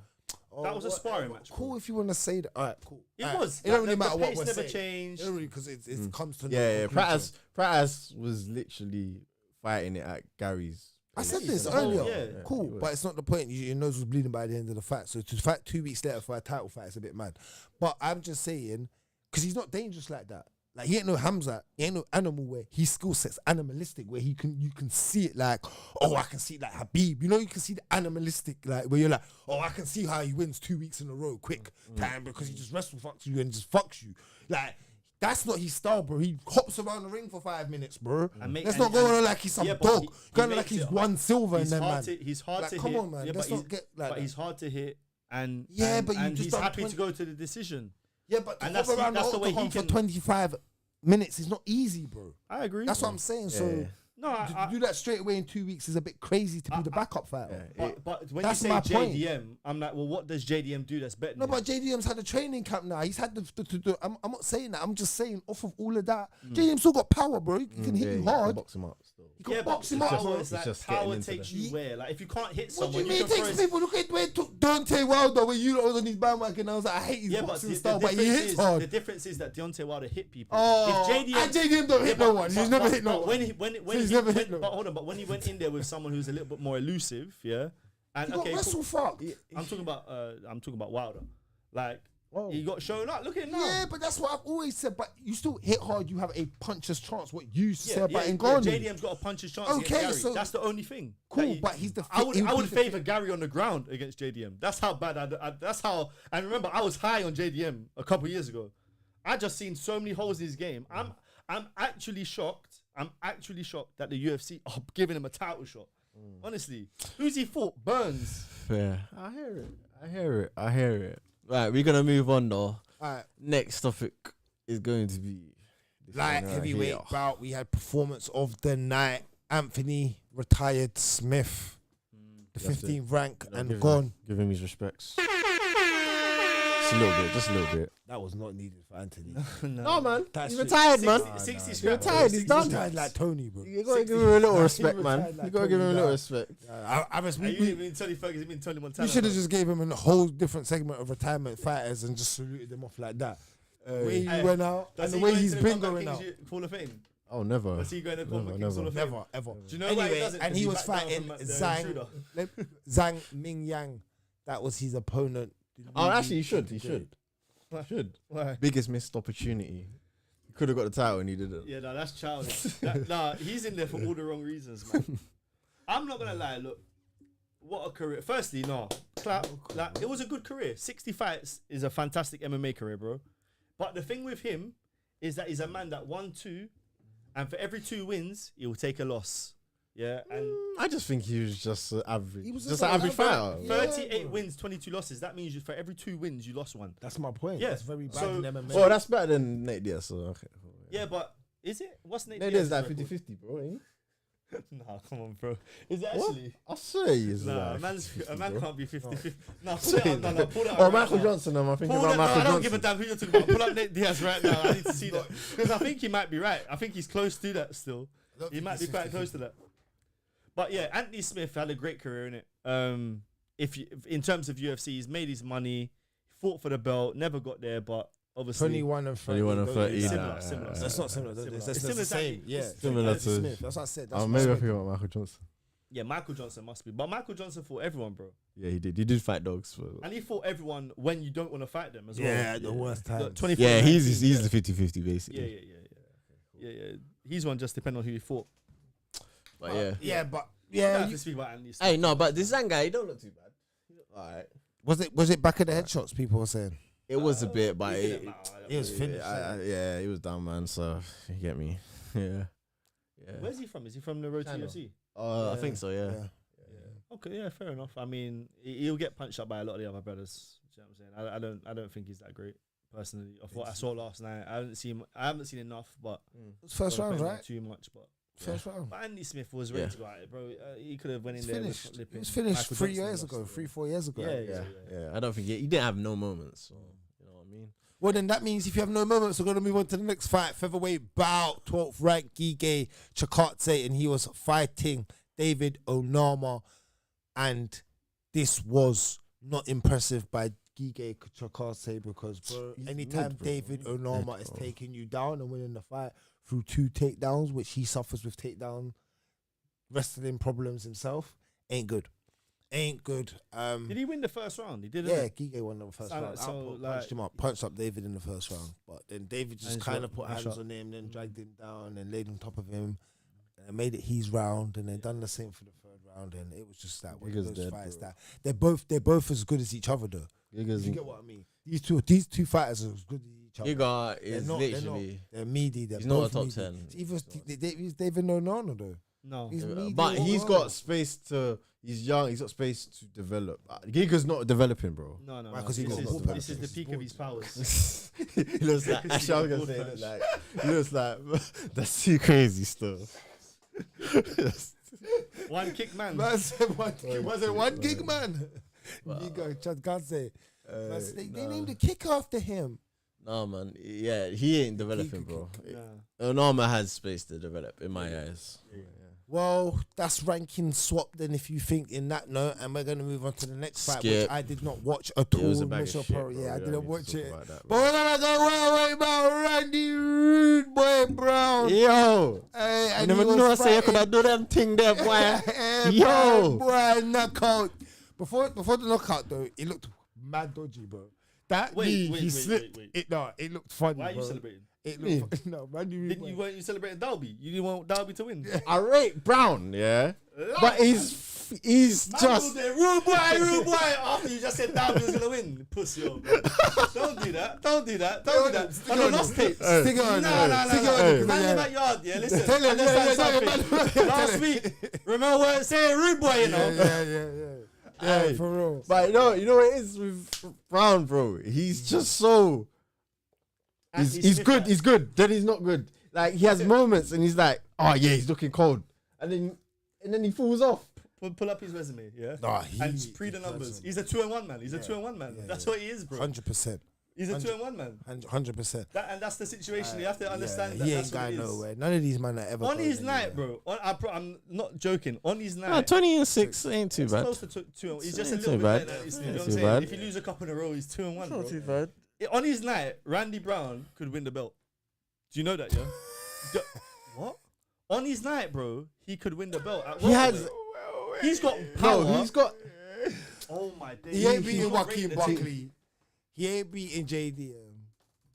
That was a sparring match, bro.
Cool if you want to say that. All right, cool.
It
All right.
was.
It don't really
The
matter what
pace
we're
never
saying.
changed.
It don't really because it comes to no
Yeah,
conclusion.
Prates was literally fighting it at Gary's.
I said
pace.
this
the whole-
earlier.
yeah.
Cool,
he was.
but it's not the point. Your nose was bleeding by the end of the fight. So to fight 2 weeks later for a title fight is a bit mad. But I'm just saying, because he's not dangerous like that. Like he ain't no Hamza, he ain't no animal where his skill set's animalistic, where you can see it like, oh, I can see like Habib. You know, you can see the animalistic, like where you're like, oh, I can see how he wins 2 weeks in a row, quick time, because he just wrestle fucks you and just fucks you. Like, that's not his style, bro. He hops around the ring for 5 minutes, bro. Let's not go on like he's some
yeah, but
dog.
he
Going on
makes
like he's
it-
won silver in
He's
them, man.
hard to he's hard
Like,
to
come
hit.
on, man.
Yeah,
Let's
but
not get like
but
that.
he's hard to hit, and
Yeah, but you
and
just
he's
done
happy
20
to go to the decision.
Yeah, but to
And
hop
that's
around
the
the
way he
octagon for
can-
25 minutes is not easy, bro.
I agree.
That's what I'm saying. So
Yeah.
No,
to do that straight away in 2 weeks is a bit crazy to be the backup fighter.
But when
That's
you
my
say
point.
JDM, I'm like, well, what does JDM do that's better?
No,
than him?
but JDM's had a training camp now. He's had I'm not saying that. I'm just saying off of all of that, JDM still got power, bro. He can hit you hard.
Box him up still.
He can
yeah,
box
but
him up,
power
bro.
is like
just getting
power
into
takes
the-
you where? Like if you can't hit
What do
someone,
you mean?
you
It
can
takes
throw his-
people. Look at where it took Deontay Wilder when you was on his bandwagon. I was like, I hate his
Yeah, but
boxing style, but he
difference
hits
is,
hard.
the difference is that Deontay Wilder hit people.
Oh,
if JDM,
and JDM don't hit no one. He's never hit no one.
When
He's
he
never
went,
hit no
but
one.
hold on, but when he went in there with someone who's a little bit more elusive, yeah, and
He got
okay,
wrestle fucked.
I'm talking about Wilder, like
Whoa.
he got shown up. Look at him now.
Yeah, but that's what I've always said. But you still hit hard. You have a puncher's chance. What you said
Yeah,
about
yeah,
Ngannou.
JDM's got a puncher's chance
Okay,
against Gary.
so-
That's the only thing.
Cool,
That
but he's the
I would
he would be the
favor Gary on the ground against JDM. That's how bad. That's how. And remember, I was high on JDM a couple years ago. I just seen so many holes in his game. I'm actually shocked. I'm actually shocked that the UFC are giving him a title shot. Honestly, who's he fought? Burns.
Yeah, I hear it. Right, we're gonna move on though.
Alright,
Next topic is going to be this
light
one right
heavyweight
here.
bout. We had performance of the night. Anthony retired Smith, the
You have to-
15th rank,
You know,
and
give
gone.
Him, give him his respects.
So
a little bit.
That was not needed for Anthony.
No, man.
That's
He's
it.
retired, man.
60
He's
scrap,
retired. He's
He's
done.
retired like Tony, bro.
You gotta give him a little respect,
He
man.
retired like
You gotta give him a
Tony,
little
like-
respect.
I was.
You didn't mean Tony Ferguson, you mean Tony Montana.
You should have just gave him a whole different segment of retirement fighters and just saluted them off like that. The way he went out and the way he's been going out.
Hall of Fame.
Oh, never.
Was he going to Kombat Kings
never.
Hall of Fame?
Never, ever.
Do you know why he doesn't?
and
'Cause
he
he
was
backed down
fighting
from the
Zhang, Zhang Ming Yang. That was his opponent.
Oh, actually, he should. He should.
Why?
Biggest missed opportunity. He could have got the title and he didn't.
Yeah, no, that's childish. Nah, he's in there for all the wrong reasons, man. I'm not gonna lie. Look, what a career. Firstly, no, clap. Like, it was a good career. 60 fights is a fantastic MMA career, bro. But the thing with him is that he's a man that won 2, and for every 2 wins, he will take a loss. Yeah, and
I just think he was just average.
He was
just
just
an
an
average
average-
fighter.
Yeah,
38
bro.
wins, 22 losses. That means for every 2 wins, you lost 1.
That's my point.
Yeah.
That's very bad
So-
in MMA.
Well, that's better than Nate Diaz. So okay.
Yeah, but is it? What's Nate
Nate
Diaz's
Diaz like
record?
50-50, bro. Ain't
Nah, come on, bro. Is it
What?
actually?
I say he is.
Nah,
like
a man can't be 50-50. Nah, pull
Say
it out.
that.
No, pull it out.
Oh,
right
Michael
now.
Johnson. I'm thinking
Pull
about
it,
Michael
no, I don't
Johnson.
give a damn who you're talking about. Pull up Nate Diaz right now. I need to see that. Because I think he might be right. I think he's close to that still. He might be quite close to that. But yeah, Anthony Smith had a great career in it. In terms of UFC, he's made his money, fought for the belt, never got there, but obviously
21 and 30.
21 and 30.
Similar.
That's not similar.
Similar.
That's
It's
the
similar
same.
to-
Yeah,
it's
similar to-
Smith. That's what I said. That's
Oh,
what
maybe I
I
think about Michael Johnson.
Yeah, Michael Johnson must be. But Michael Johnson fought everyone, bro.
Yeah, he did. He did fight dogs.
And he fought everyone when you don't want to fight them as well.
Yeah, the worst
Look,
time.
24
Yeah, he's
yeah.
the 50-50 basically.
Yeah. He's one just depending on who he fought.
But yeah.
Yeah, but
I don't
yeah.
have to speak about Anthony Smith.
Hey, no, but this Zhang guy, he don't look too bad. Alright.
Was it back of the headshots? People were saying
It was a bit, but
It
it,
didn't matter.
it was finished.
yeah, he was down, man. So you get me. Yeah.
Where's he from? Is he from the road to
China.
UFC?
I think so. Yeah.
Okay, yeah, fair enough. I mean, he'll get punched up by a lot of the other brothers. Do you know what I'm saying? I don't think he's that great personally. Of what I saw last night, I haven't seen enough, but
First round,
not
right?
too much, but.
First round.
But Andy Smith was ready to go at it, bro. He could have went in
It's
there.
finished.
With
It was
flipping
finished
Michael
3
Johnson
years
lost
ago,
it.
3-4 years ago.
Yeah. I don't think he didn't have no moments. So, you know what I mean?
Well, then that means if you have no moments, we're going to move on to the next fight. Featherweight bout, 12th ranked Gige Chikadze, and he was fighting David Onama. And this was not impressive by Gige Chikadze because, bro, anytime David Onama is taking you down and winning the fight through 2 takedowns, which he suffers with takedown wrestling problems himself, ain't good.
Did he win the first round? He did.
Yeah, Gige won the first round.
So,
Punched him up, punched up David in the first round. But then David just
And
kind of
shot-
put
and
hands
shot.
on him, then dragged him down and laid on top of him. And made it his round, and then done the same for the 3rd round. And it was just that one of
Giga's
those
dead,
fights
bro.
that they're both as good as each other, though. If you get what I mean? These two fighters are as good as each other.
Giga is literally.
They're meaty. They're
He's not a
both
top
meaty.
10.
He's David Onana, though.
No.
He's meaty
But
as
he's
well.
got space to. He's young. He's got space to develop. Giga's not developing, bro.
No.
Why? 'Cause he
This
got
is-
ball
This
patches.
is the peak of his powers.
He looks like. Actually, I was gonna say, he looks like. That's too crazy stuff.
One kick man.
Man said one gig man. Giga Chikadze. They named a kick after him.
No, man. Yeah, he ain't developing, bro.
Nah.
Onama has space to develop, in my eyes.
Well, that's ranking swap then if you think in that note, and we're going to move on to the next fight, which
Skip.
I did not watch at
It was
all.
a bag of
Michelle
shit,
Poirier,
bro.
I
We don't
didn't
need
watch
to
it.
talk about that,
But
bro.
we're going to go right about Randy Rude Boy Brown.
Yo!
Hey,
I
and
never
he was
know I say I could
fighting-
have do them thing there, boy.
Yo,
Yo!
boy, knockout. Before the knockout though, it looked mad dodgy, bro. That knee, he slipped.
wait.
It looked funny.
Why are you
bro.
celebrating?
It looked no, Randy Rude.
Didn't you weren't you celebrating Dalby? You didn't want Dalby to win.
I rate Brown, yeah? But he's just.
Rude boy. After you just said Dalby was gonna win, pussy. Bro. Don't do that. On the lost tapes.
Stick it on.
No.
Stick it on.
Man in that yard, yeah. Listen.
Tell him,
understand
yeah,
something. Last week, remember what saying rude boy, you know.
Yeah,
Hey,
for real.
But you know what it is with Brown, bro? He's just so. He's good. Then he's not good. Like he has moments and he's like, oh yeah, he's looking cold, and then he falls off.
Pull up his resume, yeah.
Nah,
and just pre the numbers. He's a 2-1 man. He's a 2-1 man. That's what he is, bro.
100%.
He's a 2-1 man.
100%.
And that's the situation. You have to understand that.
He
That's
ain't
what it
going
is.
nowhere. None of these men are ever
On
going
his night,
anywhere.
bro. I'm not joking. On his night.
No, 20-6 ain't too
it's
bad.
close to 2. He's just a
Ain't
little
too
bit
bad.
better than this, you know
Ain't
what I'm
too
saying?
bad.
If you lose a couple in a row, he's 2-1, bro.
Not too bad.
On his night, Randy Brown could win the belt. Do you know that, yeah? What? On his night, bro, he could win the belt.
He has.
He's got power.
No, he's got.
Oh my days.
He ain't
He's
beating
not
Joaquin
rated the team.
Buckley. He ain't beating JDM.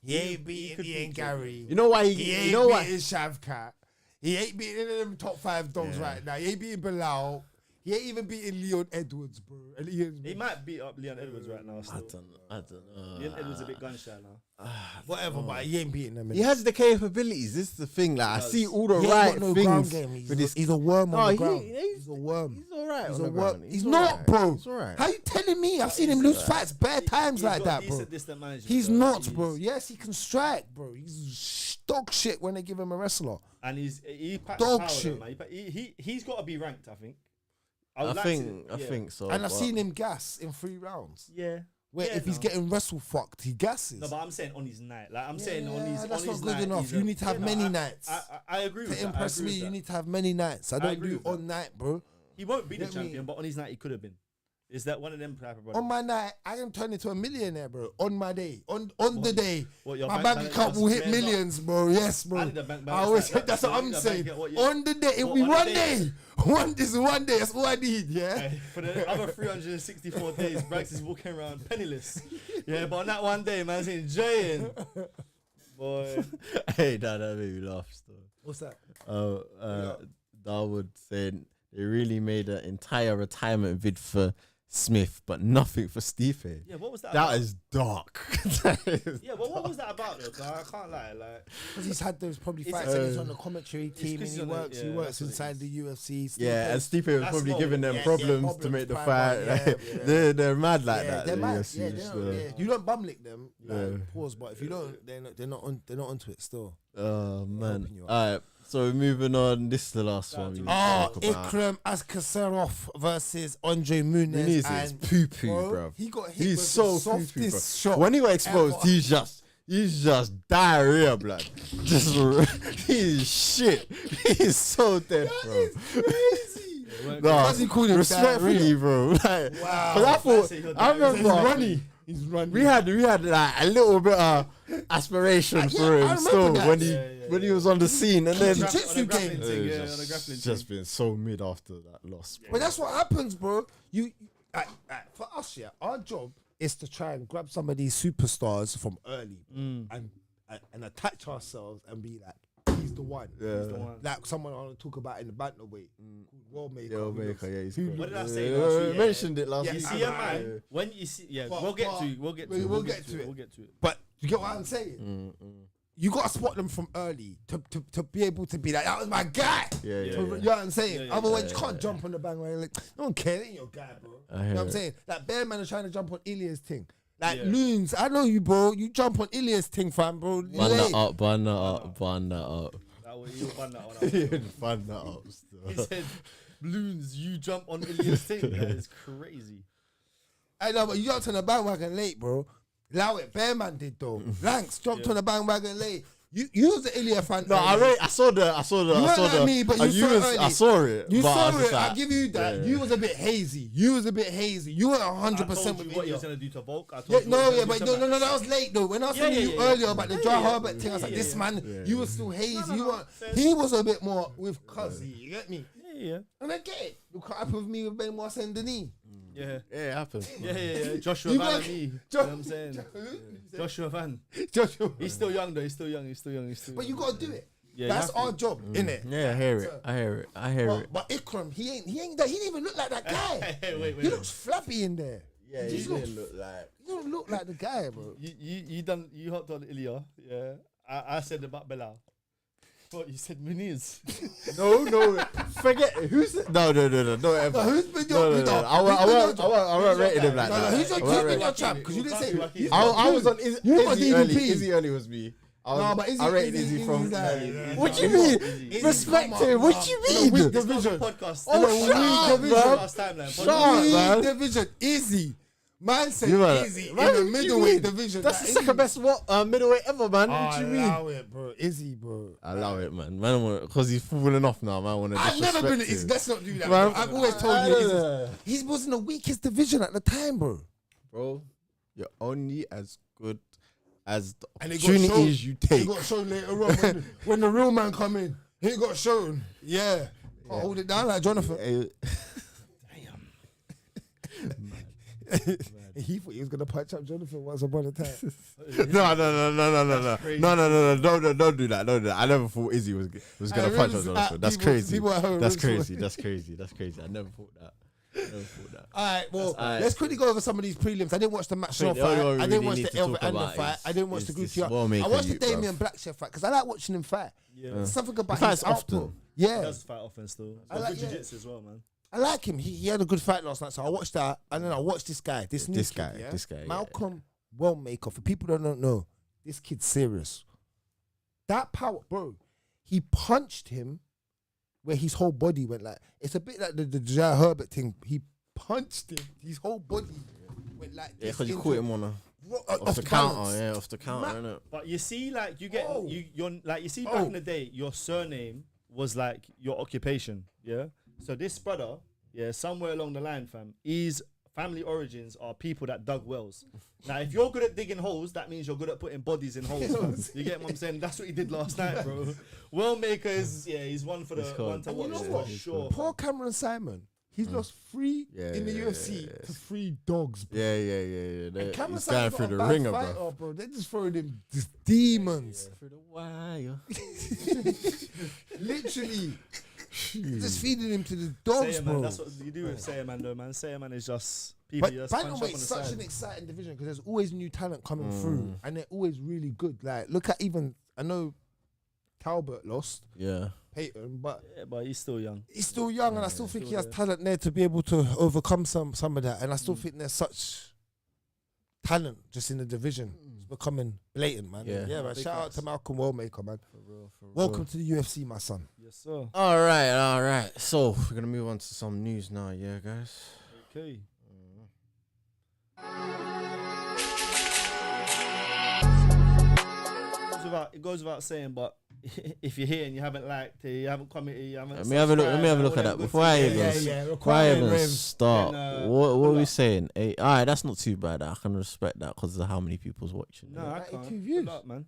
He ain't beating
could
Ian
beat
Garry.
You know why
He
he?
ain't
You know why?
beating Shavkat. He ain't beating any of them top 5 dogs right now. He ain't beating Bilal. He ain't even beating Leon Edwards, bro. And
He might beat up Leon Edwards right now. Still.
I don't know.
Leon Edwards a bit gun shy now.
Whatever, but he ain't beating them.
He has the capabilities. This is the thing. Like I see all the
He
right
ain't got no ground
things.
game.
with this.
He's a worm on the ground.
He's
a worm.
He's all right.
He's
on
a
the
worm.
ground.
He's
all
not,
right.
bro.
He's all right.
How you telling me? I've seen him lose fights bare times like that, bro.
Distant management,
He's
though.
not, bro. Yes, he can strike, bro. He's dog shit when they give him a wrestler.
And he packs
Dog
power,
shit.
though, man. He's got to be ranked, I think.
I think so.
And I've
but-
seen him gas in 3 rounds.
Yeah.
Where
Yeah,
if he's
no.
getting wrestle fucked, he gasses.
No, but I'm saying on his night. Like I'm saying on his.
that's
on
not
his
good
night,
enough.
he's
You need to have many
I-
nights.
I agree with
To
that.
impress
I agree
me,
with
you
that.
need to have many nights. I don't
agree
do
with that.
on night, bro.
He won't be the
Get me-
champion, but on his night he could have been. Is that one of them type of brothers?
On my night, I can turn into a millionaire, bro. On my day, on the day,
What, your
my
bank
bank
balance
account will
was
hit
cleared up?
millions, bro. Yes, bro.
I need a bank
I
balance
always,
like that.
that's what
You
I'm
need a
saying.
bank, what,
On the day, it'll
what,
be
on
one
the
day.
day?
This is one day. That's all I need. Yeah.
Hey, for the other 364 days, Bragz is walking around penniless. Yeah, but on that one day, man's enjoying. Boy.
Hey, that made me laugh. Still.
What's that?
Darwood saying they really made an entire retirement vid for Smith, but nothing for Stipe.
Yeah, what was that
That
about?
is dark.
Yeah, but what was that about though? 'Cause I can't lie, like
Because he's had those probably
It's-
fights and he's on the commentary team and
'cause
he
he's on the-
works. He
yeah,
works
that's what it
inside
is.
the UFC.
Yeah, and Stipe was
That's
probably
small.
giving them
Yeah,
problems
problems
to make the
prime
fight.
time, yeah.
They're mad like
yeah,
that.
they're
the
mad.
UFC,
Yeah,
so.
you don't bum lick them. Like,
Yeah.
Pause, but if you don't, they're not onto it still.
Oh man!
helping you out.
All right, so we're moving on. This is the last one. We need to talk about.
Ikram Askarov versus Andre Muniz.
Muniz is
and
poo poo, bro.
He got hit
He's
with
so
the
poo-poo,
softest
bro.
shot.
When he got exposed,
ever.
he's just diarrhea, blood. Just he's shit. He's so dead, bro.
Crazy.
No,
Why's he calling him
respectfully,
diarrhea?
bro. Like,
Wow.
'cause I thought,
That's it,
I
He's
remember
running. He's running.
we had like a little bit of aspiration
Yeah,
for
I
him
remember
still
that.
when he was on the scene, and then
Jiu-jitsu
on a grappling
game.
thing,
it's
yeah, on a grappling
just
thing.
been so mid after that loss. Bro.
But that's what happens, bro. For us, yeah, our job is to try and grab some of these superstars from early and attach ourselves and be like, he's the one.
Yeah.
He's the one.
Like someone I want to talk about in the bantamweight, World Maker.
Yo, Maker, yeah, he's good.
What did I say
Yeah,
last week?
we
Yeah.
mentioned it last
Yeah,
week.
You see a
Yeah.
man when you see, yeah,
But-
we'll get
but-
to it. We'll get to
we-
it.
we'll get to it.
We'll get to it.
But you get what I'm saying? You got to spot them from early to be able to be like, that was my guy.
Yeah, yeah,
You
yeah.
know what I'm saying?
Yeah, yeah,
Otherwise, you can't jump on the bandwagon. Like, no one cares, ain't your guy, bro.
I
You
hear
know what I'm
it.
saying? Like, Bear Man is trying to jump on Ilya's thing. Like,
Yeah.
Loons, I know you, bro. You jump on Ilya's thing, fam, bro.
Bun
Late.
that up, bun that up, bun that up.
That was, you'll find that one out.
Bun that up
He
still.
said, "Balloons, you jump on Ilias thing." That is crazy.
I know, but you jumped on the bandwagon late, bro. Allow it. Bear Man did, though. Lankz jumped on the bandwagon late. You was the Ilya fan.
No, I saw the.
You weren't like me, but you saw it early.
I saw it.
You
but I
saw
was just
it.
like,
I give you that.
yeah.
You was a bit hazy. You weren't
I
100%
told
with
you what he
Ilya.
was gonna do to Volk. I told
Yeah,
you what
no,
he
yeah,
was
but
gonna do to
no,
Max.
that was late though. When I was
Yeah,
telling
yeah,
you
yeah,
earlier
yeah.
about the
Yeah,
Dry
yeah,
Herbert thing, I was like,
yeah,
this
yeah.
man, you was still hazy. You weren't.
Fair.
He was a bit more with Cuzzy. You get me?
Yeah,
And I get it. You caught up with me with Benoit Saint Denis.
yeah,
Yeah, it happened.
yeah. Joshua
You
Van
work-
and me. You
Jo-
know what I'm saying? Joshua Van.
Joshua.
He's still young though. He's still young.
But you gotta do it.
Yeah,
That's
you have
our
to.
job, innit?
Yeah, I hear it.
But Ikram, he ain't that. He didn't even look like that guy.
Hey, wait.
He looks flappy in there.
Yeah,
He
he
just looks.
didn't look like.
You don't look like the guy, bro.
You hopped on Ilya. Yeah. I said about Bilal. What you said, Muniz?
No, forget it. Who's no ever.
No, who's been
No,
your?
I won't rate him like
No,
that.
who's your
I won't
keep in
rate
your
him.
trap? Because you didn't say.
I was on
You got
Izzy early.
DDP.
Izzy early was me.
No, but
I rated Izzy from.
like-
What do you mean? Respect him. What do you mean?
Weak division.
Podcast.
Oh, shut up,
division.
man.
Podcast timeline.
Shut up, man.
Weak division. Easy. Man said
You man.
easy in
Man,
the
what do you
middleweight
mean?
division.
That's the
Like,
second best middleweight ever, man. What do you mean?
Allow it, bro. Izzy, bro.
I love it, man. Man, because he's falling off now, man. I want to
I've never been.
him.
Let's not do that.
Man,
Bro. I've always told you he was in the weakest division at the time, bro.
Bro, you're only as good as the
And it got
opportunities
shown.
you
He
take.
got shown later on when the real man come in. He got shown. Yeah. I'll hold it down like Jonathan. He thought he was gonna punch up Jonathan once upon a time.
No, don't do that. Don't do that. I never thought Izzy was gonna punch us. That's crazy. That's crazy. I never thought that.
All right, well,
Alright.
let's quickly go over some of these prelims. I didn't watch the Matt Shaw
The only
fight.
one we
I didn't
really
watch
need
the
to
Elva
talk
and the
about
fight.
is-
I didn't watch
is
the
this
Gucci.
Warmaker
I watched the
youth, bruv.
Damian Blackshev fight because I like watching him fight.
Yeah.
There's something about
He
his
fights
output.
often.
He
Yeah,
does fight offense though.
I like-
Good
yeah.
jiu-jitsu as well, man.
I like him. He had a good fight last night, so I watched that, and then I watched this guy, this new
This
kid,
guy,
yeah?
this guy, yeah.
Malcolm Wellmaker. For people that don't know, this kid's serious. That power, bro. He punched him where his whole body went like. It's a bit like the Jai Herbert thing. He punched him. His whole body went like.
Yeah,
this
because you
into-
caught him on off the counter. Yeah, off the counter, innit?
But you see, like you get
Oh.
you're like you see back in the day, your surname was like your occupation. Yeah. So this brother, yeah, somewhere along the line, fam, his family origins are people that dug wells. Now, if you're good at digging holes, that means you're good at putting bodies in holes. Fam. You get what I'm saying? That's what he did last night, bro. Wellmaker is he's one for the one to
And you
watch
know
for
what?
sure.
Poor Cameron Simon. He's lost 3
Yeah,
in the
yeah,
UFC
yeah,
to 3 dogs. Bro.
Yeah.
And Cameron
He's
Simon's
going
got
through
a
the
bad
ringer,
fighter,
bro.
bro. They're just throwing him just demons.
Through the wire.
Literally. Just feeding him to the dogs,
Sayer,
bro.
man, that's what you do with Sayer, man, though, man. Sayer, man, is just people
But
you just punch up on the
bantamweight's such
side.
an exciting division because there's always new talent coming through, and they're always really good. Like, look at I know Talbot lost
Yeah.
Peyton, but
Yeah, but he's still young.
he's still young, and I still think
still
he has
there.
talent there to be able to overcome some of that. And I still think there's such talent just in the division. It's becoming blatant, man.
Yeah.
Yeah, man.
Big
Shout out
facts.
to Malcolm Wellmaker, man.
For real.
Welcome to the UFC, my son.
Yes, sir.
All right. So we're gonna move on to some news now, yeah, guys.
Okay. It goes without saying, but if you're here and you haven't liked it, you haven't commented, you haven't.
Let me have a look. Let me have a look at that before I even before I even start.
Then,
What are we
pull up.
saying? All right, that's not too bad. I can respect that because of how many people's watching.
No, I
92
can't.
views.
Pull up, man.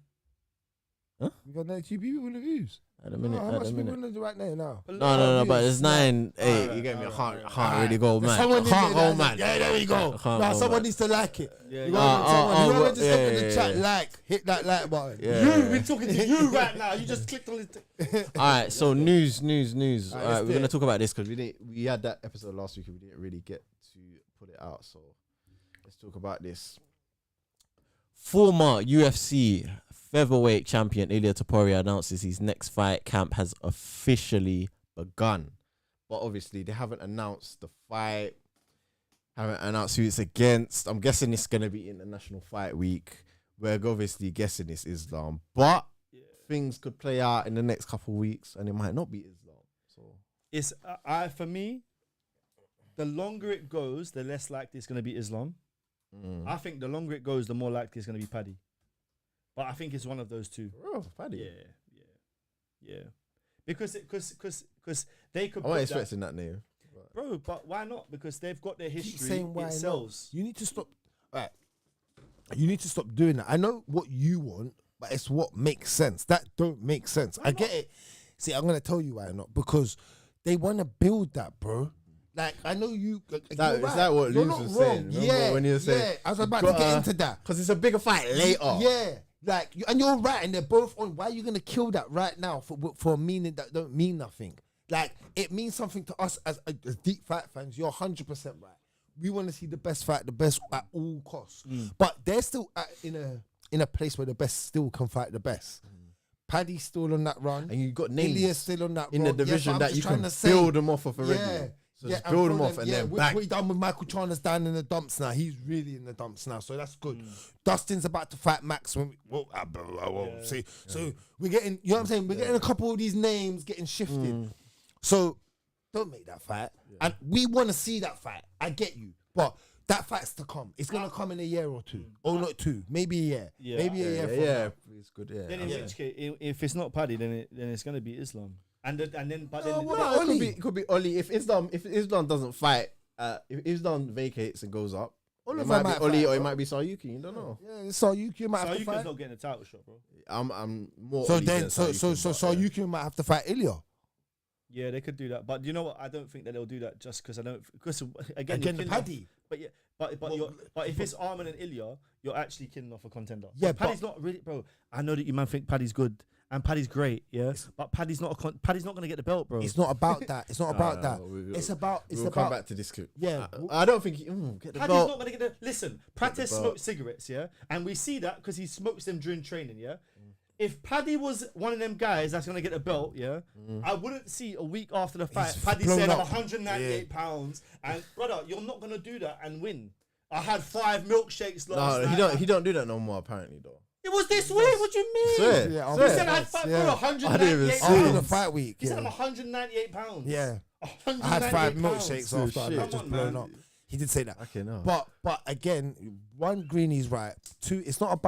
We got 92 people in the views.
At the minute,
How
at
much
the
people
minute.
in the right now?
No, but it's 9. Hey,
Alright,
you get me? I
alright,
can't really go mad.
Someone
Can't go mad.
Yeah, there we go.
Can't
Now
go
someone
mad.
needs to like it.
Yeah,
You
yeah.
gotta someone. Whoever just
yeah,
up in the
yeah,
chat,
yeah.
hit that like button.
Yeah.
You, we're talking to you right now. You just clicked on it.
All right, so news. All
Alright,
right,
let's
we're
do
gonna
it.
talk about this because we had that episode last week and we didn't really get to put it out. So let's talk about this. Former UFC featherweight champion Ilia Topuria announces his next fight camp has officially begun, but obviously they haven't announced the fight, haven't announced who it's against. I'm guessing it's gonna be International Fight Week. We're obviously guessing it's Islam, but things could play out in the next couple of weeks, and it might not be Islam. So
It's for me. The longer it goes, the less likely it's going to be Islam. I think the longer it goes, the more likely it's going to be Paddy. But I think it's one of those two.
oh, Paddy.
Yeah. Because they could.
I wasn't
put that-
expecting that name.
bro. But why not? Because they've got their
Keep
history.
saying why
It
not.
sells.
You need to stop. Right. You need to stop doing that. I know what you want, but it's what makes sense. That don't make sense. I get it. See, I'm gonna tell you why not. Because they want to build that, bro. Like I know you.
Is that what
You're
Rimz
not
was
wrong.
saying? Remember when you were saying,
yeah. I was about to get into that.
Because it's a bigger fight later.
Yeah. Like, and you're right, and they're both on. Why are you gonna kill that right now for a meaning that don't mean nothing? Like, it means something to us as deep fight fans. You're 100% right. We want to see the best fight, the best at all costs. But they're still in a place where the best still can fight the best. Paddy's still on that run.
And you got
Ilia's
names
still on that
in
run.
the division
but I'm
that
just
you
trying
can
to say,
build them off of already.
Yeah.
So just build him off and then back.
What he done with Michael Chandler's down in the dumps now. He's really in the dumps now, so that's good. Dustin's about to fight Max. See, so we're getting, you know what I'm saying? We're getting a couple of these names getting shifted. So don't make that fight. And we want to see that fight. I get you, but that fight's to come. It's gonna come in a year or two, or not two, maybe a year, maybe a year.
Yeah, it's good. Yeah.
Then in which case, if it's not Paddy, then it's gonna be Islam. But then
it could be Oli. If Islam doesn't fight, if Islam vacates and goes up, it might be Oli or it might be Saryuki. You don't know.
Yeah, Saryuki might have to fight.
Saryuki's not getting a title shot, bro.
I'm more.
So
Oli
then,
than
so
Saryuki,
Saryuki might have to fight Ilya.
Yeah, they could do that, but you know what? I don't think that they'll do that just because because again
the Paddy.
But if it's Arman and Ilya, you're actually killing off a contender.
Yeah,
Paddy's not really, bro. I know that you man think Paddy's good and Paddy's great, yeah. But Paddy's not Paddy's not gonna get the belt, bro.
It's not about that. It's not about that. We'll
come back to this clip.
Yeah,
I don't think get the
Paddy's
belt.
not gonna get the. Listen, Prates smoked cigarettes, yeah, and we see that because he smokes them during training, yeah. If Paddy was one of them guys that's gonna get a belt, yeah, I wouldn't see a week after the fight Paddy said I'm 198 pounds, and brother, you're not gonna do that and win. I had 5 milkshakes last night.
He don't do that no more apparently though.
It was this week. What do you mean?
Swear.
Yeah,
He said I had 198
after the
pounds.
fight week.
He said I'm 198 pounds.
Yeah,
198
I had 5
pounds.
milkshakes after I
Come
just
on,
blown
man.
up. He did say that.
Okay, no.
But again, one, Greeny's right. Two, it's not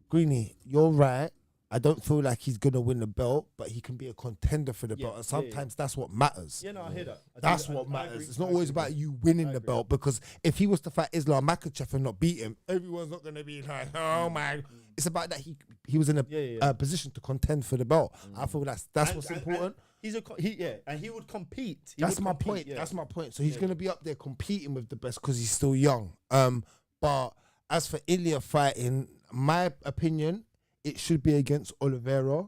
Greeny. You're right. I don't feel like he's gonna win the belt, but he can be a contender for the belt. And sometimes that's what matters.
Yeah, no, I hear that.
That's what matters. It's not always about you winning the belt, because if he was to fight Islam Makhachev and not beat him, everyone's not gonna be like, oh man. It's about that he was in a position to contend for the belt. I feel that's what's important.
And he would compete.
That's my point. That's my point. So he's gonna be up there competing with the best because he's still young. But as for Ilya fighting, my opinion, it should be against Oliveira.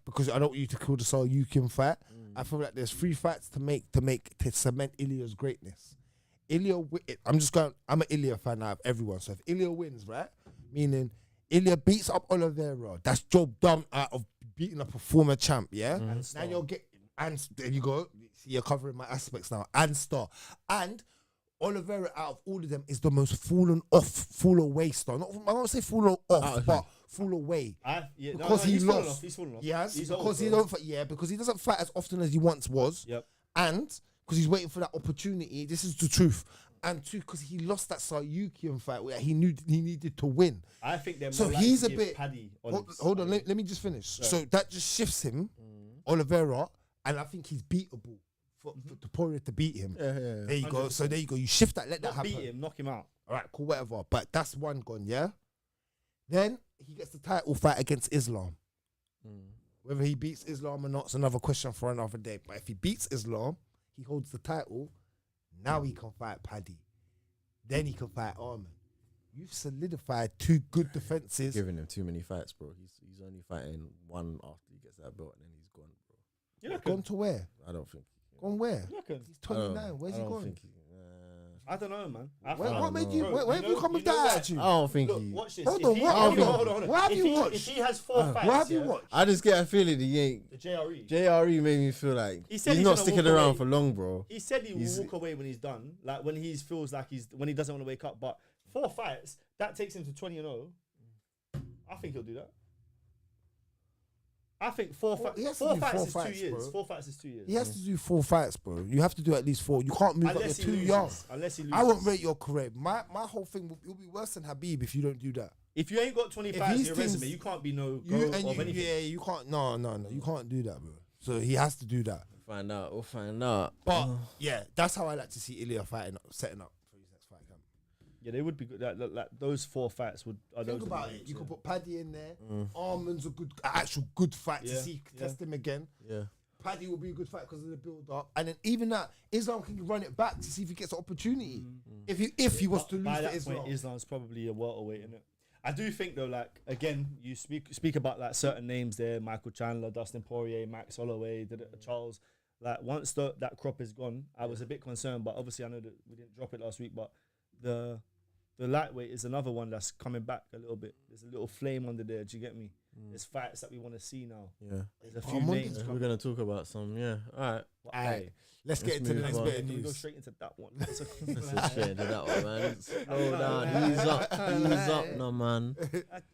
Because I don't want you to kill the Saryukin fight. I feel like there's 3 fights to cement Ilya's greatness. I'm an Ilya fan out of everyone. So if Ilya wins, right, meaning Ilya beats up Oliveira, that's job done out of beating up a former champ, yeah? Now you'll get, and there you go. See, you're covering my aspects now. And star. And Oliveira out of all of them is the most fall away star. I won't say fall off, but fall away. Because he lost.
He's fallen off.
Yes,
he's
because
old,
because he doesn't fight as often as he once was.
Yep.
And because he's waiting for that opportunity. This is the truth. And 2, because he lost that Saryukian fight where he knew he needed to win.
I think they're
so
more
he's
to
a
give
bit.
Paddy
Hold on, let me just finish. So that just shifts him, Oliveira, and I think he's beatable for Topuria to beat him.
Yeah.
There you go. So there you go. You shift that, let that happen.
Beat him, knock him out.
All right, cool, whatever. But that's one gone, yeah? Then he gets the title fight against Islam. Whether he beats Islam or not is another question for another day. But if he beats Islam, he holds the title. Now he can fight Paddy. Then he can fight Arman. You've solidified 2 good defenses.
Giving him too many fights, bro. He's only fighting 1 after he gets that belt, and then he's gone, bro.
Gone to where?
I don't think.
Gone where?
He's
He's 29. Where's he going?
I don't know, man.
What made you? Where have you come with that attitude?
I don't think
Look,
he.
watch this.
Hold
If
on,
he-
what
hold
have you-
on, hold on.
what have
If
you
he-
watched?
If he has 4 fights,
What have you
yeah,
watched?
I just get a feeling he ain't.
the JRE.
JRE made me feel like
He said
he's
he's
not
gonna
sticking
walk
around
away.
for long, bro.
He said he will
He's-
walk away when he's done, like when he feels like when he doesn't want to wake up. But 4 fights, that takes him to 20-0. I think he'll do that. I think 4
Well, he has
fights.
to do
4
4
fights is
fights,
2 years.
bro.
4 fights is 2 years.
He has to do 4 fights, bro. You have to do at least 4. You can't move up. You're
Unless he
too
loses.
young.
Unless he loses.
I won't rate your career. My whole thing will be worse than Habib if you don't do that.
If you ain't got 20
If
fights in
these
your
things-
resume, you can't be no
You
go of anything.
you can't. No, you can't do that, bro. So he has to do that.
We'll find out.
But yeah, that's how I like to see Ilya setting up for his next fight camp.
Yeah, they would be good. Like those 4 fights would.
Think about it. You could put Paddy in there. Arman's actual good fight to see test him again.
Yeah.
Paddy will be a good fight because of the build up, and then even that Islam can run it back to see if he gets an opportunity. If he was to lose
by
to
that
Islam.
point, Islam's probably a welterweight in it. I do think though, like again, you speak about like certain names there: Michael Chandler, Dustin Poirier, Max Holloway, Charles. Like once that crop is gone, I was a bit concerned, but obviously I know that we didn't drop it last week. But the lightweight is another one that's coming back a little bit. There's a little flame under there. Do you get me? There's fights that we want to see now.
Yeah.
There's a few
Bahamondes.
names.
We're gonna talk about some. Yeah. All right.
Let's get into the
move
next
on.
bit of
Can we go
news.
straight into that one?
Let's just straight into that one, man. Slow down. Ease up, no man.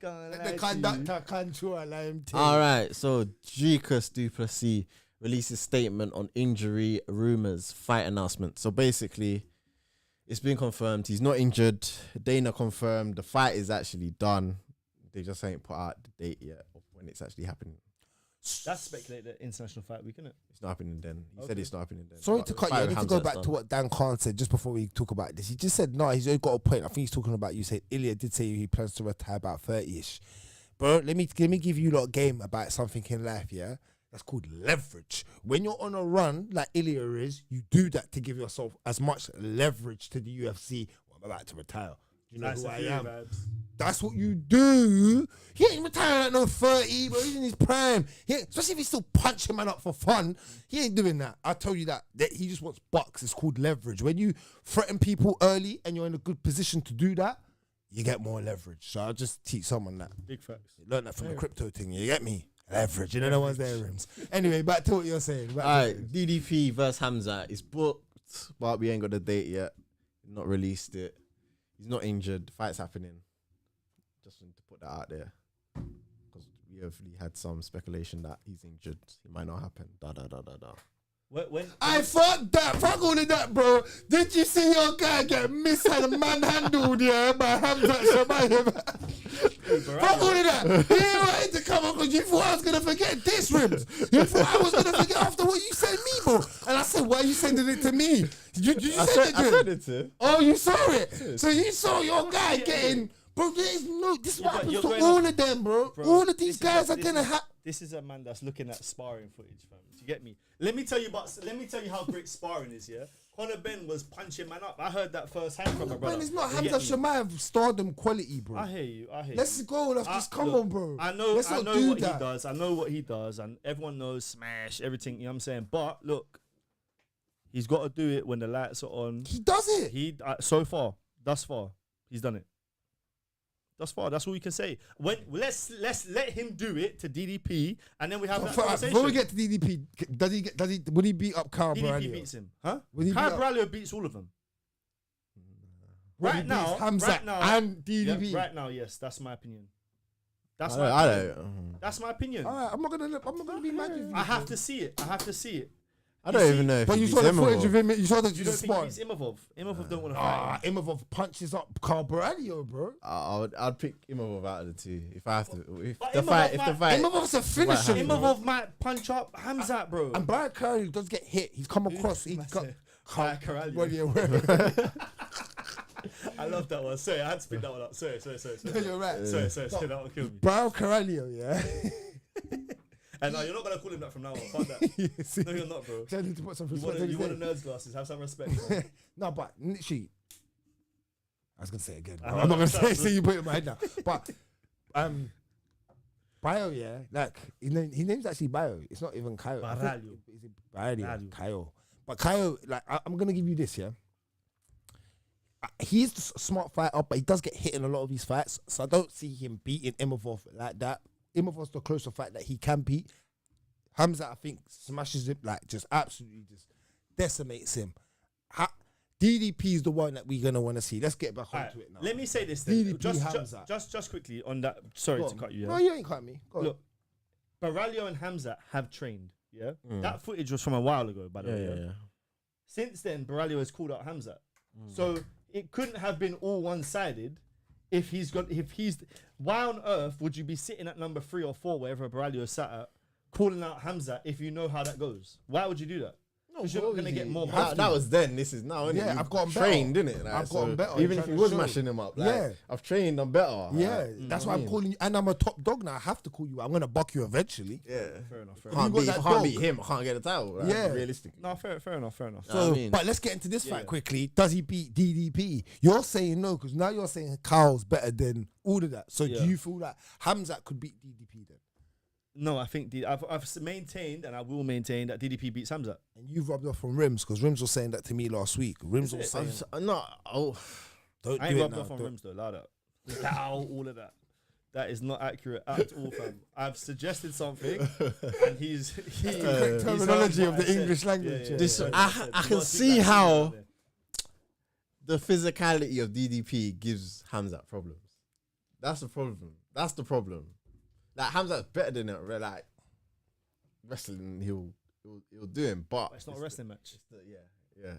The conductor control him.
All right. So Dricus du Plessis released a statement on injury rumors, fight announcement. So basically, it's been confirmed he's not injured. Dana confirmed the fight is actually done. They just ain't put out the date yet of when it's actually happening.
That's speculated international fight week, isn't it?
It's not happening then. He said it's not happening then.
Sorry
But
to
the
cut you.
fight
I
with
need to go
Hamzat's
back
done.
to what Dan Khan said just before we talk about this. He just said, no, he's got a point. I think he's talking about, you said Ilya did say he plans to retire about 30-ish. Bro, let me give you a lot of game about something in life, yeah? That's called leverage. When you're on a run like Ilya is, you do that to give yourself as much leverage to the UFC. Well, I'm about to retire. You know
Nice
who I
and
am.
vibes.
That's what you do. He ain't retiring at no 30, bro. He's in his prime. Especially if he's still punching man up for fun. He ain't doing that. I'll tell you that. He just wants bucks. It's called leverage. When you threaten people early and you're in a good position to do that, you get more leverage. So I'll just teach someone that.
Big facts.
Learn that from the crypto thing. You get me? Leverage. You know the ones there, Rimz. Anyway, back to what you're saying.
All right, DDP versus Khamzat is booked, but we ain't got the date yet. Not released it. He's not injured. The fight's happening. Just wanted to put that out there because we have had some speculation that he's injured. It might not happen.
I fuck that. Fuck all of that, bro. Did you see your guy get manhandled, yeah, by Khamzat Shamayim? Fuck all of that. He wanted to come up because you thought I was going to forget this, Rimz. You thought I was going to forget after what you sent me, bro. And I said, why are you sending it to me? Did you send it to him?
I sent it to him.
Oh, you saw it. So you saw your guy getting... Bro, there's no... This is what happens to all of them, bro. All of these guys are going to have...
This is a man that's looking at sparring footage, fam. Do you get me? Let me tell you how great sparring is, yeah? Conor Benn was punching man up. I heard that first hand from my brother.
Man, it's not
You get
Khamzat
me?
Shamayim stardom quality, bro.
I hear you.
Let's go. Let's just come on, bro.
I know
Let's not
what
do
he
that.
does. I know what he does, and everyone knows smash everything. You know what I'm saying? But look, he's got to do it when the lights are on.
He does it.
He thus far, he's done it. Thus far, that's all you can say. Let's let him do it to DDP, and then we have that conversation.
Before we get to DDP, would he beat up Carl
DDP
Borrello?
beats him, huh?
Would he
Kyle
beat up-
Borrello beats all of them.
Would he
Right
beat
now,
Khamzat and DDP.
Yeah, right now, yes, that's my opinion. That's
I
my opinion.
don't.
That's my opinion.
All right, I'm not gonna be mad with you.
I have to see it.
I don't even know if
But
he
you
beats
saw the
him
footage
or-
of him. You saw that
You
you
don't
just
think he
spot.
beats Imavov? Imavov don't want to fight.
Imavov punches up Carl Borrello, bro.
I'd pick Imavov out of the two if I have to. If
But
the
Imavov
fight,
Imavov's a finisher.
Right,
bro.
Imavov might punch up Khamzat, bro.
And Brian Curry does get hit. He's come across. He's got.
Brian Curry.
Borrello.
I love that one. Sorry, I had to pick that one up. Sorry.
You're right.
Sorry, that one killed me.
Brian Corralio, yeah.
And no, you're not gonna call him that from now on. Fuck that. No, you're not, bro.
I need to put some
You
respect
want
on his
the
name.
nerds glasses. Have some respect. Man.
No, but literally, I was gonna say it again.
I know,
I'm not gonna
that's
say it,
right.
so you put it in my head now. But Bio, yeah, like his name's actually Bio. It's not even Kyle.
Baralho.
Baralho. Kyle. But Kyle, like I'm gonna give you this, yeah. He's a smart fighter, but he does get hit in a lot of these fights. So I don't see him beating Imavov like that. Imavov's the closer fight that he can beat. Khamzat, I think, smashes him, like just absolutely just decimates him. DDP is the one that we're gonna want to see. Let's get back onto it now.
Let me say this then.
DDP Khamzat.
Just quickly on that. Sorry to cut you.
No, you ain't cut me. Go on.
Look, Borrello and Khamzat have trained. Yeah, that footage was from a while ago, by the way.
yeah.
Since then, Borrello has called out Khamzat. So it couldn't have been all one-sided. If he's why on earth would you be sitting at number 3 or 4, wherever Borrello sat at, calling out Khamzat if you know how that goes? Why would you do that? Because you're not going to get more.
That was then. This is now. Innit?
Yeah,
You've
I've gotten
trained,
better.
innit? Like,
I've gotten better.
Even
I'm
if he
trying
was
to show.
mashing him up, like,
Yeah.
I've trained. I'm better.
Yeah, that's why I'm calling you. And I'm a top dog now. I have to call you. I'm gonna buck you eventually.
Yeah.
Fair enough.
Can't
got
beat,
that
can't
dog.
beat him. I can't get a title. Like,
Yeah.
realistically.
No, fair enough.
So,
I mean-
but let's get into this fight quickly. Does he beat DDP? You're saying no, because now you're saying Kyle's better than all of that. So
Yeah.
do you feel that Khamzat could beat DDP then?
No, I think I've maintained and I will maintain that DDP beats Khamzat.
And you've rubbed off on Rimz, because Rimz was saying that to me last week. Rimz was saying,
I'm not. Oh,
don't
I
do
ain't
it
rubbed
now.
off on
don't-
Rimz though, loud up. All of that. That is not accurate at all, fam. I've suggested something, and he's
terminology of the English language.
I can see how the physicality of DDP gives Khamzat problems. That's the problem. That's the problem. Like Khamzat's better than it. Like wrestling, he'll do him, but
it's not a wrestling match.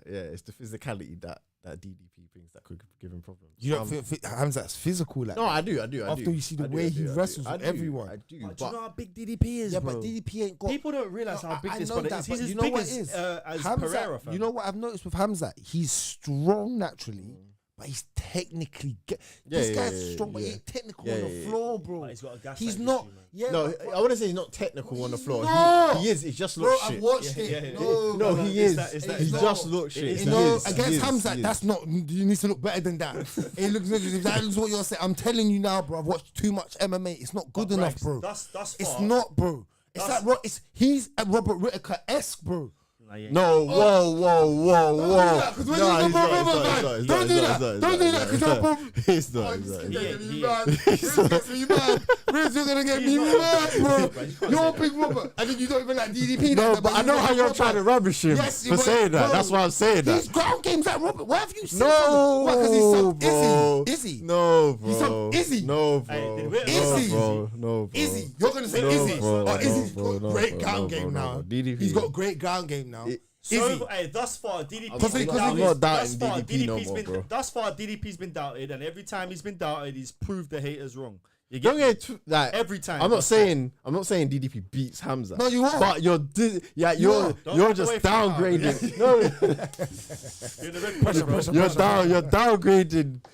It's the physicality that DDP brings that could give him problems.
You don't think Khamzat's physical? Like
no, I do.
After you see the way he wrestles with everyone,
I do.
But do you know how big DDP is?
Yeah,
bro?
but DDP ain't got.
People don't realize how big this brother is. He's as
you know
big
what
as,
it is?
as
Khamzat,
Pereira, fam.
you know what I've noticed with Khamzat? He's strong naturally, but he's technically. This guy's strong, but he ain't technical on the floor, bro.
He's got a gas
He's
tank
not.
issue, man.
Yeah,
No, I wouldn't say he's not technical on the floor.
not.
He is. He just
bro,
looks
I've
shit.
watched it.
No, he is. He
not.
just looks shit.
You know, against Khamzat, that's not. You need to look better than that. It looks. If that is what you're saying, I'm telling you now, bro. I've watched too much MMA. It's not good enough, bro. It's not, bro. It's like he's a Robert Whittaker-esque, bro.
No, whoa.
Don't do that. Don't do that, because
He's not.
Rimz, you're gonna get me mad, bro. You're a big Robert, and then you don't even like DDP.
No, but I know how you're trying to rubbish him for saying that. That's why I'm saying that.
These ground games like Robert. What have you seen?
No,
because he's some
bro.
Izzy.
No, bro.
He's some Izzy.
No, bro.
Izzy.
No, bro.
Izzy. You're gonna say
No,
Izzy.
bro.
Oh, Izzy's
No,
got
bro.
great
No,
ground
bro.
game
No,
now.
bro. DDP.
He's got great ground game now.
So, thus far, DDP's been
I'm
doubted.
not doubting DDP no more, bro.
Thus far, DDP's been doubted, and every time he's been doubted, he's proved the haters wrong. You
Don't
get
get like
every time.
I'm not saying DDP beats Khamzat.
No, you are.
But you're just downgrading. No,
You're in the red pressure,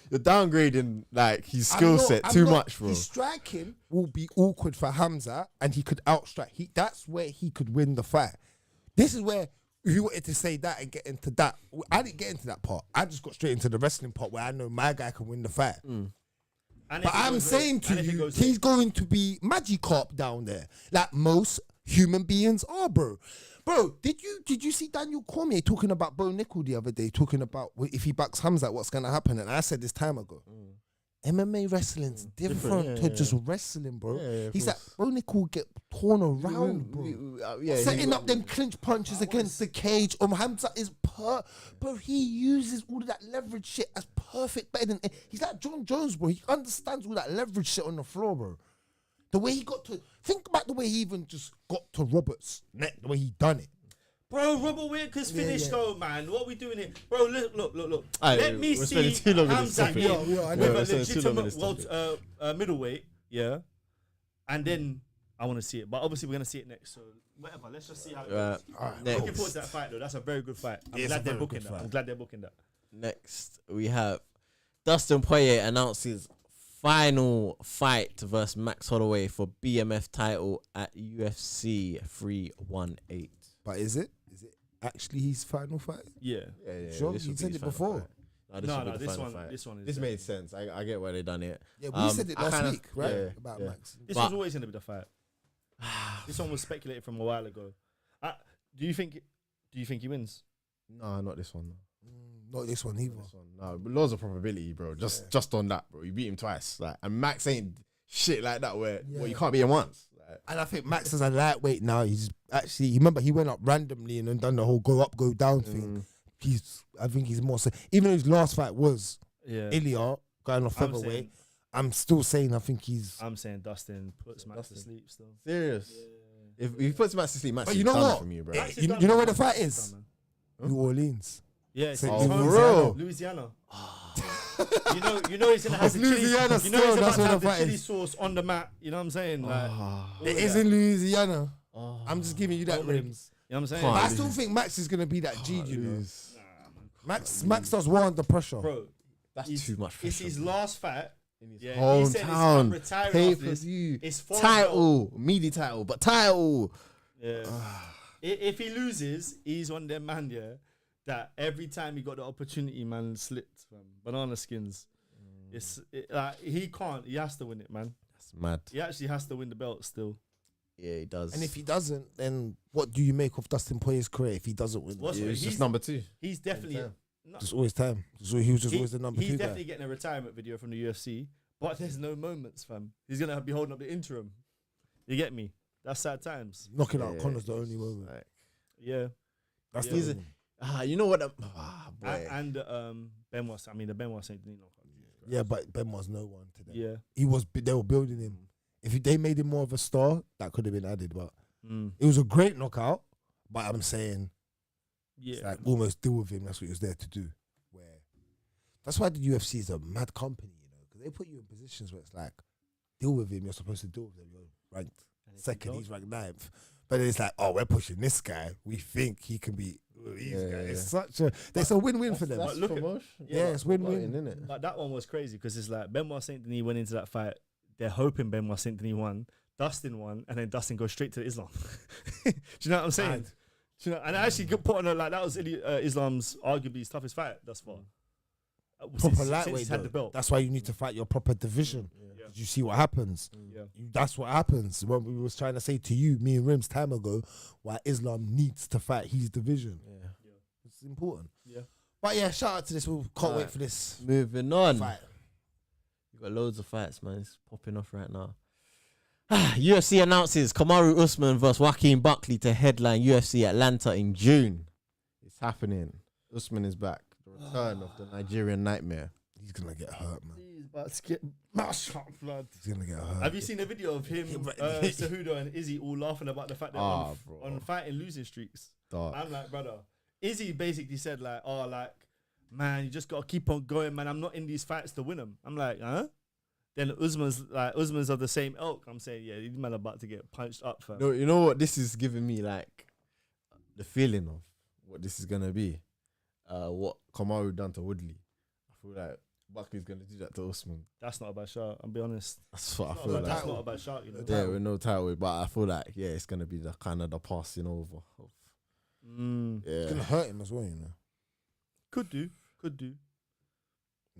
you're downgrading like his skill set too much, bro.
His striking will be awkward for Khamzat, and he could outstrike. That's where he could win the fight. This is where, if you wanted to say that and get into that, I didn't get into that part. I just got straight into the wrestling part where I know my guy can win the fight. But I'm saying to you, he's going to be Magikarp down there, like most human beings are, bro. Bro, did you see Daniel Cormier talking about Bo Nickel the other day, talking about if he backs Khamzat, what's gonna happen? And I said this time ago, MMA wrestling's different to just wrestling, bro. He's like, Bo Nickel get torn around, bro. Setting up them clinch punches against the cage. Khamzat is bro, he uses all of that leverage shit as perfect, better than he's like John Jones, bro. He understands all that leverage shit on the floor, bro. The way he got to think about the way he even just got to Robert's neck, the way he done it.
Bro, Robert Whittaker's finished though, man. What are we doing here? Bro, look.
Aye,
Let me
we're
see
spending too long with this
Khamzat
topic.
with a
spending too long with
legitimate
this
middleweight, yeah. And then I want to see it. But obviously we're going to see it next, so whatever. Let's just see how it goes. Looking forward to that fight though. That's a very good fight. I'm glad they're booking that.
Next, we have Dustin Poirier announces final fight versus Max Holloway for BMF title at UFC 318.
But is it actually his final fight?
Yeah.
Sure, you said it before.
This made sense. I get why they done it.
Yeah, we said it last week, right?
Yeah.
About Max.
This was always going to be the fight. This one was speculated from a while ago. Do you think he wins?
No, not this one.
Not this one either.
No, but loads of probability, bro. Just on that, bro. You beat him twice, like, and Max ain't shit like that. Where you can't beat him once. Like,
and I think Max is a lightweight now. He's actually. Remember, he went up randomly and then done the whole go up, go down thing. I think he's more. Even though his last fight was Ilya going off featherweight, I'm still saying I think he's.
I'm saying Dustin puts Max to sleep still.
Serious. Yeah. If he puts Max to sleep, Max.
But you know what?
From you, bro.
You know where the fight is? New Orleans.
Yeah, it's Louisiana. You know he's gonna have the
Louisiana.
chili, he's about
that's
to
where
have
the
the
fight
chili
is.
sauce on the mat. You know what I'm saying? Like,
It is in Louisiana. I'm just giving you that, Rimz.
You know what I'm saying?
But I still think Max is gonna be that G. You know, Max does well under pressure.
Bro,
That's too much pressure.
It's his last fight.
In his
He said
hometown.
he's retiring
Pay
after
per
this.
view.
It's for
Title, media title, but title.
Yeah. If he loses, he's one of them man, that every time he got the opportunity, man, slipped, man. Banana skins. He can't. He has to win it, man.
That's mad.
He actually has to win the belt still.
Yeah, he does.
And if he doesn't, then what do you make of Dustin Poirier's career if he doesn't win?
He's just number 2.
He's definitely
Just always time. So he was just always the number 2
He's
guy.
definitely getting a retirement video from the UFC. but there's no moments, fam. He's gonna be holding up the interim. You get me? That's sad times.
Knocking out Connor's the only moment.
Like,
Yeah.
That's
Yeah.
the only.
you know what? Boy.
And Ben was. I mean, the Ben was saying,
Yeah, but Ben was no one to them.
Yeah.
They were building him. If they made him more of a star, that could have been added. But
Mm.
it was a great knockout. But I'm saying, it's
Yeah.
like almost deal with him. That's what he was there to do. Where that's why the UFC is a mad company, you know, because they put you in positions where it's like, deal with him. You're supposed to deal with him. You're ranked second. He's ranked 9th. But it's like, oh, we're pushing this guy. We think he can be these guys. It's such a. It's a win-win for them.
That's
look at-
promotion.
Yeah, it's win-win.
Isn't it?
But that one was crazy because it's like Benoit Saint Denis went into that fight. They're hoping Benoit Saint Denis won. Dustin won, and then Dustin goes straight to Islam. Do you know what I'm saying?
Mad.
Do you know? And I actually got put on like that was Islam's arguably his toughest fight thus far.
Proper
Since
lightweight.
he's had the
though.
belt.
That's why you need to fight your proper division.
Yeah.
You see what happens.
Yeah.
That's what happens. What we was trying to say to you, me and Rimz, time ago, why Islam needs to fight his division.
Yeah.
It's important.
Yeah.
But yeah, shout out to this. We can't wait for this
Moving on.
fight.
You got loads of fights, man. It's popping off right now. UFC announces Kamaru Usman versus Joaquin Buckley to headline UFC Atlanta in June. It's happening. Usman is back. The return of the Nigerian nightmare.
He's gonna get hurt, man.
He's about to get mashed up, blood.
He's gonna get hurt.
Have you seen the video of him, Cejudo and Izzy all laughing about the fact that
Bro.
on fighting losing streaks?
Dark.
I'm like, brother. Izzy basically said like, oh, like, man, you just gotta keep on going, man. I'm not in these fights to win them. I'm like, huh? Then Usman's of the same ilk. I'm saying, yeah, these men are about to get punched up, fam.
No, you know what this is giving me, like, the feeling of what this is gonna be. What Kamaru done to Woodley. I feel like Buckley's gonna do that to Usman.
That's not a bad shot. I'll be honest.
That's what I
Not
feel
a bad-
like.
that's not a bad shot, you know.
Yeah, with no title, but I feel like it's gonna be the kind of the passing over. Of,
It's gonna hurt him as well, you know.
Could do.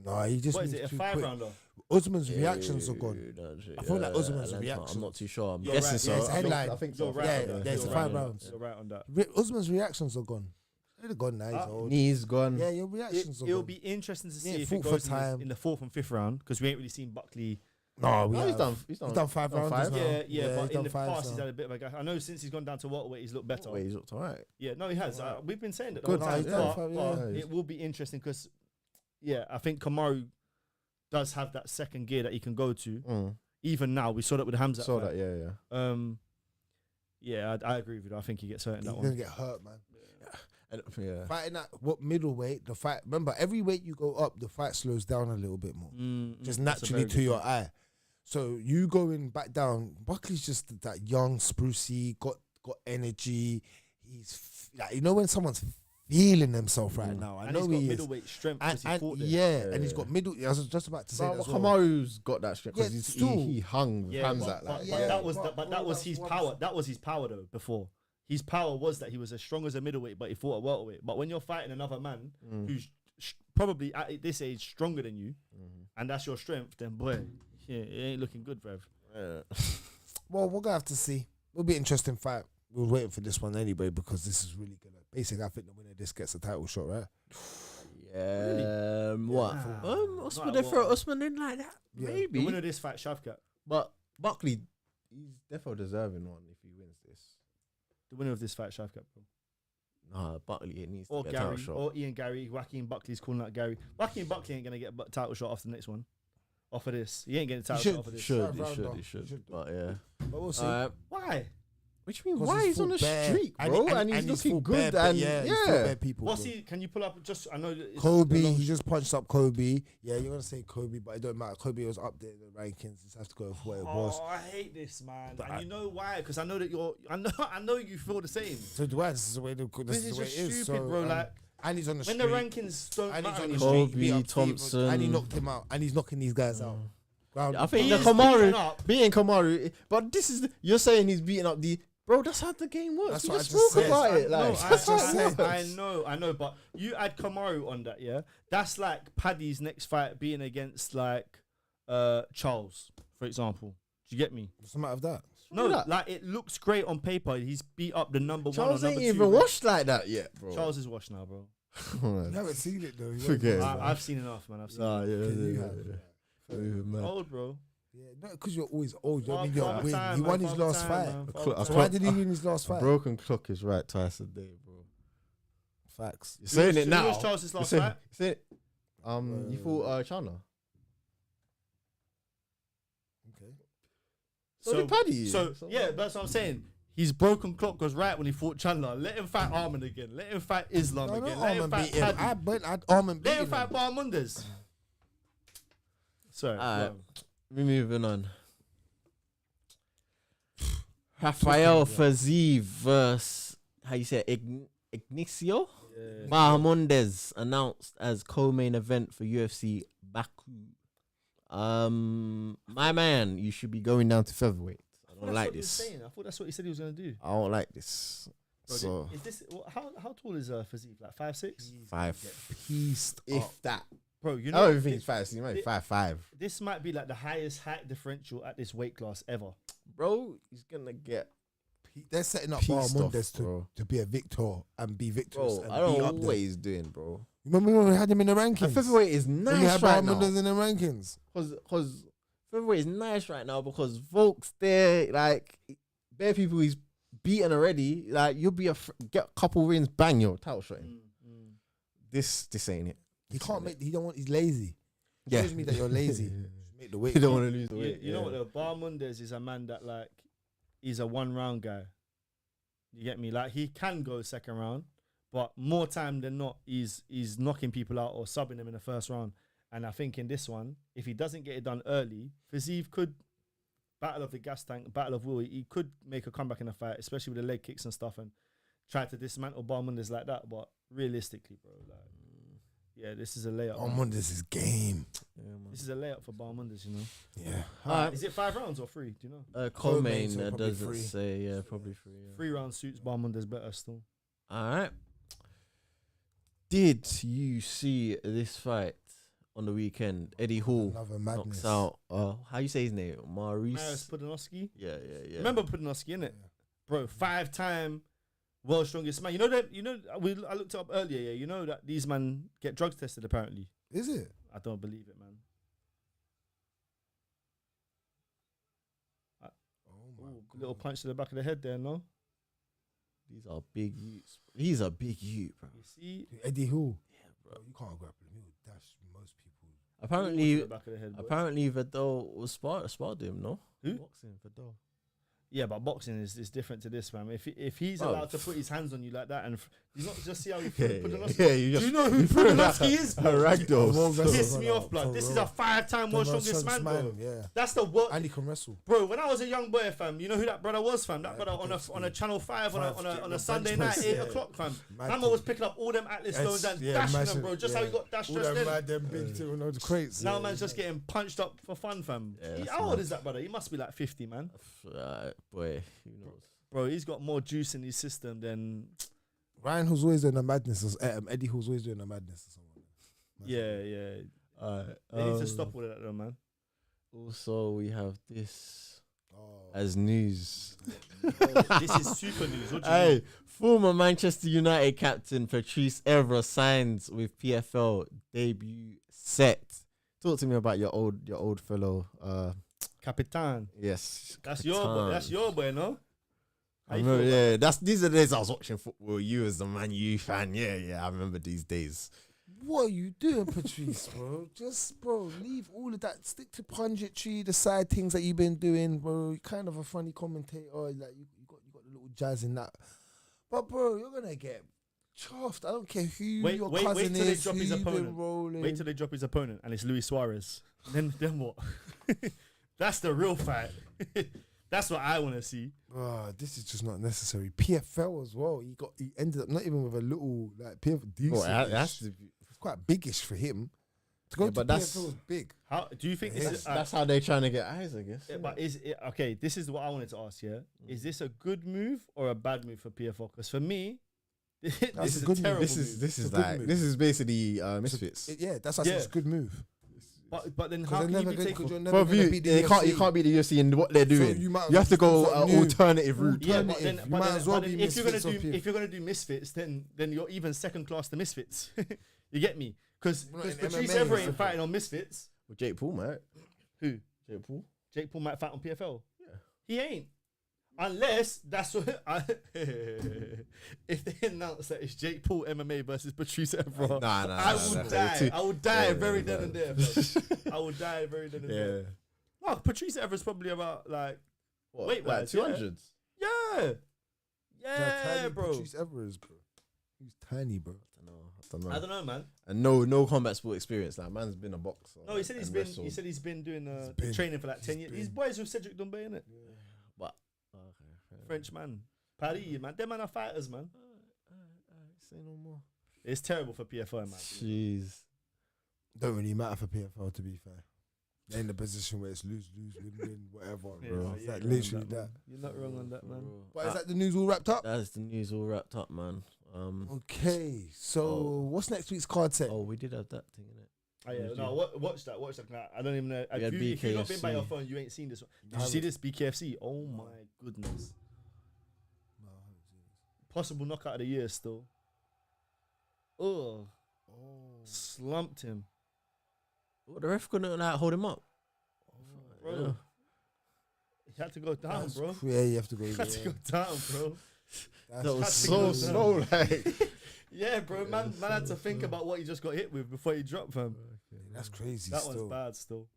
No, he just.
What is
moves
it? A
too
5
quick.
rounder?
Usman's reactions are gone. I feel like Usman's
Atlanta,
reactions.
I'm not too sure. I'm
You're
guessing
right.
so.
Yeah, it's
I think-
headline.
I think
You're
so.
right.
Yeah,
on that.
yeah, it's
You're
a
right
5
on that.
rounds.
You're right on that.
Usman's reactions are gone. They're gone now. He's old.
Knees gone.
Yeah, your reactions are
It'll
gone.
be interesting to see
Yeah,
if it
fought for
goes
time.
in the 4th and 5th round because we ain't really seen Buckley.
No,
No, he's
have.
done.
He's done 5 rounds.
five?
now.
Yeah,
he's
but in
done
the
5
past he's
now.
had a bit of a gap. I know since he's gone down to welterweight, he's looked better.
Wait, he's looked alright.
Yeah, no, he has. We've been saying that the
Good,
whole time.
he's done
But,
five,
but
yeah.
it will be interesting because, yeah, I think Kamaru does have that second gear that he can go to. Even now, we saw that with Hamza.
Saw that, yeah.
Yeah, I agree with you. I think he gets hurt in
He's
that
gonna
one.
get hurt, man.
And, yeah.
Fighting at what middleweight, the fight. Remember, every weight you go up, the fight slows down a little bit more, just
That's a
naturally
very
to
good
your
point.
eye. So you going back down, Buckley's just that young, sprucey, got energy. He's like, you know when someone's feeling themselves right now. I
And
know
he's got
he is.
middleweight strength
And,
because he fought there.
yeah, and he's got middle. I was just about to say that as well.
Kamaru's got that strength because
Yeah,
he
still.
hung with
Yeah,
Hamzat.
but
Like,
that was
but
that was
that's
his
what
power.
I'm-
That was his power though. Before his power was that he was as strong as a middleweight, but he fought at welterweight. But when you're fighting another man who's probably at this age stronger than you, and that's your strength, then boy, yeah, it ain't looking good, bruv.
Well, we're gonna have to see. It'll be an interesting fight. We're waiting for this one anyway because this is really gonna. Basically, I think the winner of this gets a title shot, right?
yeah. What?
Nah.
Usman,
Not
they
at
throw
what?
Usman in like that?
Yeah.
Maybe.
The winner of this fight, Shavkat.
But Buckley, he's definitely deserving one if he wins this.
The winner of this fight, Shavkat, bro.
Nah, Buckley, it needs
Or
to get a title
Gary,
shot.
or Ian Garry. Joaquin Buckley's calling out Gary. Joaquin Buckley ain't gonna get a title shot off the next one. Off of this, he ain't getting a title
should,
shot off of this.
Should,
Five
he
rounder.
should.
He should do.
But yeah.
But we'll see.
Why?
What do you mean?
'Cause
Why he's on
fought
the
bare-
streak, bro? And he's looking
fought
good.
bare-
And
he's fought bare people.
What's
bro.
he? Can you pull up just? I know that it's
Kobe,
a long
he just punched up Kobe. Yeah, you're gonna say Kobe, but it don't matter. Kobe was up there in the rankings. Just have to go for what it was.
Oh, I hate this, man.
But
And you know why? Because I know that you're. I know you feel the same.
So do I. This is the way
This
this
is
is the way
just
it is.
stupid,
So,
bro. Like
and he's on the
when
street.
the rankings don't
And he's
matter
on the
anymore.
street. Beat up Steve,
Thompson.
and he knocked him out. And he's knocking these guys out. Ground.
I think
He
the
is beating
Kamaru
up.
beating Kamaru, but this is you're saying he's beating up the bro. That's how the game works.
That's
We
what
just
I just
spoke
said.
about it.
No,
Like
I
that's how
just
it
said.
works.
I know, but you add Kamaru on that, yeah? That's like Paddy's next fight being against like Charles, for example. Do you get me?
What's the matter with that?
No,
that?
like it looks great on paper. He's beat up the number
Charles
one or
ain't
number
even
two.
washed like that yet, bro.
Charles is washed now, bro.
You haven't seen it though. You
Forget
won't-
it.
I've seen enough, man. I've seen
Nah,
enough.
yeah,
Okay, you
yeah,
have.
yeah.
Old, bro.
Yeah, not because you're always old. I mean,
Father
you're win.
time,
He
man,
won his
father
last
time,
fight.
man,
A
father
clock-
So
a
why did he win his last
A
fight?
broken clock is right twice a day, bro.
Facts.
You're saying it
Who
now.
was Charles' last
You're
fight?
saying it. You fought China.
Okay.
So did Paddy.
So yeah, that's what I'm saying. His broken clock was right when he fought Chandler. Let him fight Arman again. Let him fight Islam
No,
again.
not
Let him
Arman
fight
beat him.
Paddy.
I'd Arman beat
Let him
him.
fight Bahamondes. Sorry.
Alright.
go
We're moving on. Rafael Fiziev versus how you say it? Ignacio
on.
Bahamondes announced as co-main event for UFC Baku. My man, you should be going down to featherweight. I don't like this.
I thought that's what he said he was gonna do.
I don't like this.
Bro,
So
is this how tall is Fiziev? Like 5'6"?
5,
Pieced
if
up.
that.
Bro, you
I
know
don't think it's 5. He might be 5'5".
this might be like the highest height differential at this weight class ever.
Bro, he's gonna get.
They're setting up
Pieced off,
Bahamondes
bro.
to be a victor and be victorious.
Bro,
and
I don't
be
know
up there.
what he's doing, bro.
Remember when we had him in the rankings?
And featherweight is
When we
nice
had
right now.
Bahamondes in the rankings.
Because featherweight is nice right now because folks there, like, bare people he's beaten already. Like, you'll be get a couple wins, bang, yo, title shot him. This ain't it.
He can't make. He don't want. He's lazy.
Yeah.
Shows me that you're lazy. Make the weight.
You don't want to lose the
You,
weight.
you know what though? Bahamondes is a man that like he's a 1 round guy. You get me? Like he can go second round, but more time than not, he's knocking people out or subbing them in the first round. And I think in this one, if he doesn't get it done early, Fiziev could battle of the gas tank, battle of will. He could make a comeback in the fight, especially with the leg kicks and stuff, and try to dismantle Bahamondes like that. But realistically, bro, like yeah, this is a layup.
Bahamondes is game.
Yeah, man.
This is a layup for Bahamondes, you know.
Yeah.
Alright.
Is it 5 rounds or 3? Do you know?
Co-main
so probably
doesn't
3.
say. Yeah, probably 3. Yeah.
3 round suits Bahamondes better still.
All right. Did you see this fight on the weekend? Eddie Hall
Another madness.
knocks out. How you say his name?
Maris
Maurice.
Pudanowski.
Yeah.
Remember Pudanowski, innit? Bro, 5-time world strongest man. You know that? You know, I looked it up earlier. Yeah, you know that these men get drugs tested. Apparently,
Is it?
I don't believe it, man.
Oh my
Ooh, little punch to the back of the head there, no?
These are big youths. He's a big youth, bro.
You see,
Eddie Hall.
Yeah, bro.
Bro, you can't grapple him. He will dash most people.
to
Apparently,
the back of the head. Bro.
Vidal was sparred him. No.
Who?
Boxing Vidal.
Yeah, but boxing is different to this, man. If he's
Bro.
allowed to put his hands on you like that, and you not just see how he threw Pudanowski.
Yeah, you
Do
just.
you know who Pudanowski is?
A
bro?
ragdoll.
Piss me off, blood. This is a 5-time world strongest man, bro.
Yeah.
That's the world.
And he can wrestle.
Bro, when I was a young boy, fam, you know who that brother was, fam? That brother on a Channel 5 on a Sunday night, 8 o'clock, fam. Mama was picking up all them Atlas stones and dashing them, bro. Just how he got dashed
All
just
them
then.
mad, them big two, and all the crates.
Now man's just getting punched up for fun, fam.
Yeah, that's
How old
mad.
is that brother? He must be like 50, man.
Boy, who knows?
Bro, he's got more juice in his system than...
Ryan, who's always doing the madness, Eddie, who's always doing the madness. Or something.
Yeah. They need to stop all of that though, man.
Also, we have this
Oh.
as news.
This is super news. What do you
Hey,
mean?
former Manchester United captain Patrice Evra signs with PFL debut set. Talk to me about your old fellow.
Capitan.
Yes,
That's your boy. That's your boy, no? How
I
you
remember,
feel about
yeah, these are the days I was watching football. You as the Man U fan, yeah, I remember these days.
What are you doing, Patrice, bro? Just, bro, leave all of that. Stick to punditry, the side things that you've been doing, bro. You're kind of a funny commentator. Like you got the little jazz in that. But, bro, you're going to get chuffed. I don't care who your cousin
till they
is,
drop
who
his
you've been
opponent.
rolling.
Wait till they drop his opponent and it's Luis Suarez. Then what? That's the real fight. That's what I want to see.
This is just not necessary. PFL as well. He ended up not even with a little like PFL decent. It's quite biggish for him. To go to
but
PFL
that's-
is big.
How do you think this is?
That's how they're trying to get eyes, I guess.
Yeah, but is it okay? This is what I wanted to ask. Yeah, is this a good move or a bad move for PFL? Because for me, this is
a
a
good move.
terrible
This
move.
is
It's a good
like
move.
this is basically Misfits.
That's why I said it's a good move.
But then
'Cause
how
they're
can
never
you be
gonna-
taken?
'cause you're
For
never gonna
you,
beat the
you
UFC.
can't beat the UFC in what they're doing.
you might
You have to go
do something new.
alternative route.
Yeah,
Alternative.
but then,
You might as well be
if you're gonna
Misfits
do
or
if you're gonna do Misfits, then you're even second class to Misfits. You get me? Because
We're not in
Patrice
MMA,
Evra
so-
ain't fighting on Misfits.
Well, Jake Paul, mate.
Who?
Jake Paul.
Jake Paul might fight on PFL.
Yeah.
He ain't. Unless that's what. If they announce that it's Jake Paul MMA versus Patrice Evra, I would die. I would die very then and there. I would die very then and there. No, Patrice Evra's probably about like.
What?
Wait,
like 200s?
Yeah. Yeah, bro.
Patrice Evra is, bro. He's tiny, bro.
I don't know, man.
And no combat sport experience. Like, man's been a boxer.
No, he said he's been doing training for like 10 years. He's boys with Cedric Doumbé, innit?
Yeah. But
French man. Paris, man. Them man are fighters, man.
Say no more.
It's terrible for PFL, man.
Jeez.
Don't really matter for PFL, to be fair. They're in the position where it's lose, win, whatever, bro. It's like literally that.
You're not wrong on that, man.
But is that the news all wrapped up?
That's the news all wrapped up, man.
Okay, so what's next week's card set?
Oh, we did have that thing, innit?
Oh, yeah, no, watch that. I don't even know. If you've not been by your phone, you ain't seen this one. Did you see this BKFC? Oh my goodness. Possible knockout of the year still. Oh. Slumped him.
What, the ref couldn't like hold him up?
Bro. Yeah. He had to go down, bro.
Yeah, you have to go.
He had to go down, bro.
That was so slow, like.
Yeah, bro. Man had to think about what he just got hit with before he dropped him.
That's crazy.
That one's bad still.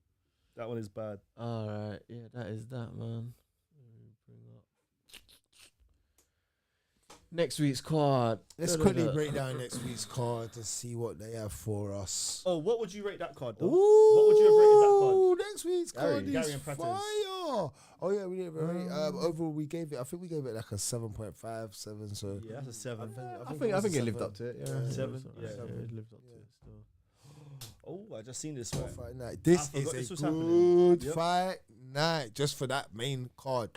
That one is bad.
All right. Yeah, that is that, man. Next week's card.
Let's quickly break down next week's card to see what they have for us.
Oh, what would you rate that card, though?
Ooh,
what would you have rated that card?
Next week's card is fire. Oh, yeah, we didn't rate. Overall, we gave it, I think we gave it like a 7.5, 7. So
yeah, that's a 7.
I think it lived up to it. Yeah,
7. Yeah,
it lived up to it still.
Oh, I just seen this one.
Fight night. This is a good fight night just for that main card.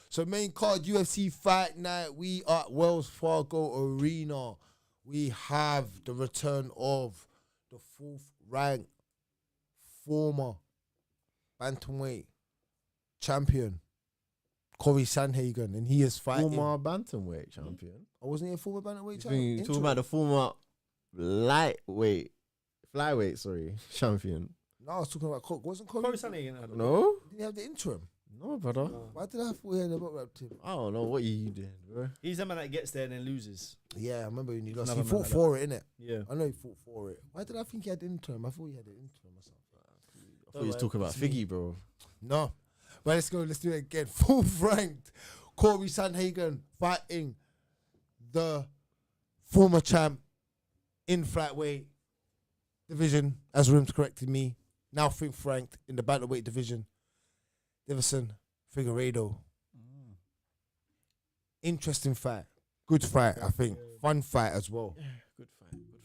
So main card, UFC Fight Night. We are at Wells Fargo Arena. We have the return of the 4th ranked former bantamweight champion, Corey Sandhagen, and he is fighting.
Former bantamweight champion?
Oh, wasn't he a former bantamweight champion?
You talking about the former flyweight, champion?
No, I was talking about wasn't Corey
Sandhagen?
No?
Did he have the interim?
No, brother.
Why did I thought we had about rap team?
I don't know what you did, bro.
He's the man that gets there and then loses.
Yeah, I remember when he lost.
Another
He fought
man
for it, innit?
Yeah.
I know he fought for it. Why did I think he had the interim? I thought he had the interim or something.
I thought you was talking about Figgy, bro.
No. But let's go. Let's do it again. 4th ranked Corey Sandhagen fighting the former champ in flatweight division, as Rimz corrected me. Now 5th ranked in the bantamweight division. Davison Figueiredo. Interesting fight. Good fight, I think. Fun fight as well.
Good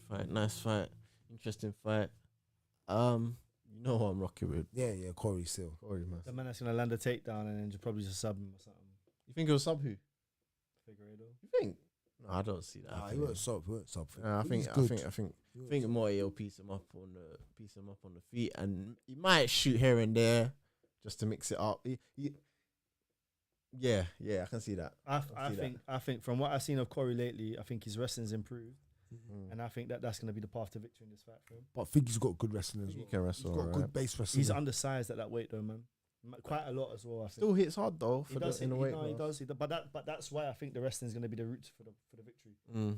fight. Nice fight. Interesting fight. You know who I'm rocking with.
Yeah, Corey still.
Corey, man.
The man that's going to land a takedown and then probably just sub him or something.
You think he'll sub who?
Figueiredo.
You think? No, I don't see that.
Nah, he won't sub.
I think Moy will piece him up on the feet, and he might shoot here and there just to mix it up. Yeah, I can see that.
I think from what I've seen of Corey lately, I think his wrestling's improved, and I think that's going to be the path to victory in this fight for him.
But Figgy's got good wrestling as well.
He can wrestle.
He's got good base wrestling.
He's undersized at that weight though, man. Quite a lot as well. I think.
Still hits hard though.
He does. But that's why I think the wrestling is going to be the route for the victory.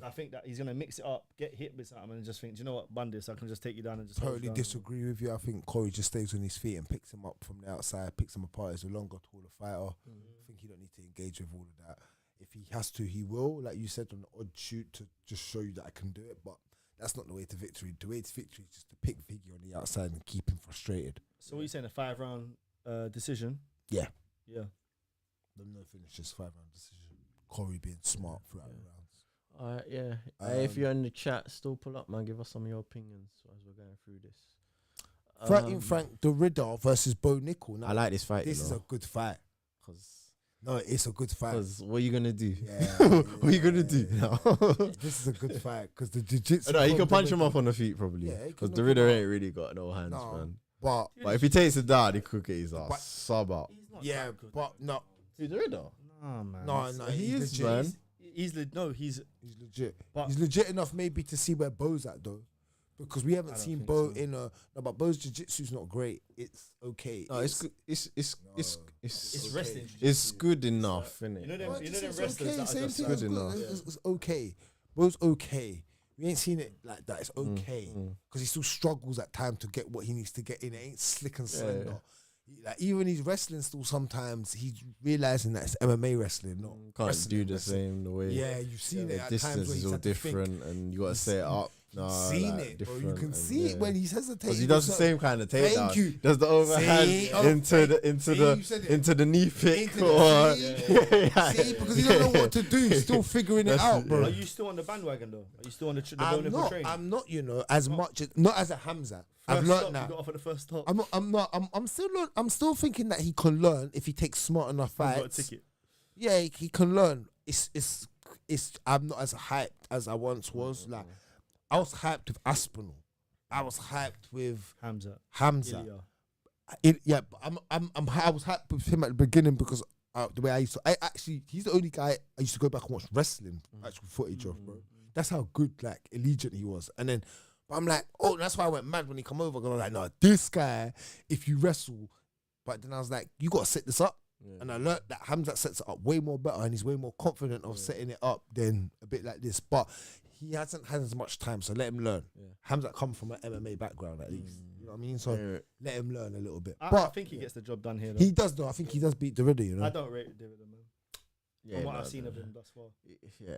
I think that he's going to mix it up, get hit with something, and just think, do you know what, Bundes, I can just take you down and just.
Totally disagree with you. I think Corey just stays on his feet and picks him up from the outside, picks him apart as a longer, taller fighter. I think he don't need to engage with all of that. If he has to, he will. Like you said, on the odd shoot to just show you that I can do it. But that's not the way to victory. The way to victory is just to pick Figgy on the outside and keep him frustrated.
So what are you saying, a 5-round decision?
Yeah.
Them
no finishes, 5-round decision. Corey being smart throughout the rounds.
Alright, yeah. If you're in the chat, still pull up, man. Give us some of your opinions as we're going through this.
Frank the Ridder versus Bo Nickel. Now,
I like this fight.
This is a good fight. No, it's a good fight.
Because what are you gonna do?
Yeah,
what are you gonna do now?
This is a good fight because the jiu-jitsu.
No, he can punch him up on the feet probably.
Yeah,
because the Ridder ain't really got no hands, man.
But
if he takes it down, he could get his ass sub up.
Yeah, but no.
Who's the Ridder?
No, man.
No,
he is,
legit.
man.
He's
legit.
But
He's legit enough maybe to see where Bo's at though, because we haven't seen Bo in a. No, but Bo's jiu-jitsu's not great. It's okay.
No, it's good. It's
It's wrestling.
It's good enough, innit?
You know them
It's
wrestlers
okay.
that are
Same
just
thing.
good
It's good.
enough.
It's okay. Bo's okay. We ain't seen it like that. It's okay because he still struggles at times to get what he needs to get in. It ain't slick and slender. Like even his wrestling still sometimes he's realizing that it's MMA wrestling, not
Can't
wrestling,
do the same the way.
Yeah, you've seen it
The
at times
distance
where
is
he's
all
had to think.
different, and you got to set it up.
You've seen it, bro. You can see it when he's hesitating.
Because he does the same kind of takedown.
Thank you.
Does the overhand
See?
into the knee pick
See, because he don't know what to do. He's still figuring it out, bro.
Are you still on the bandwagon though? Are you still on the train?
I'm not. You know, as much as not as a Hamza. I've learned now.
You got off at the first stop.
I'm still thinking that he can learn if he takes smart enough fights.
Got a ticket.
Yeah, he can learn. I'm not as hyped as I once was. Like I was hyped with Aspinall. I was hyped with
Hamza.
Yeah, but I was hyped with him at the beginning because the way I used to. He's the only guy I used to go back and watch wrestling actual footage of, bro. That's how good, like, allegiant he was. And then, but I'm like, oh, that's why I went mad when he come over. And I was like, no, this guy, if you wrestle, but then I was like, you got to set this up. Yeah. And I learned that Hamza sets it up way more better and he's way more confident of setting it up than a bit like this. But he hasn't had as much time, so let him learn. Yeah. Hamza come from an MMA background at least. You know what I mean? So let him learn a little bit.
I think he gets the job done here, though.
He does, though. I think he does beat Derrida, you know?
I don't rate Derrida, man. Yeah, from what I've seen of him thus far.
Yeah,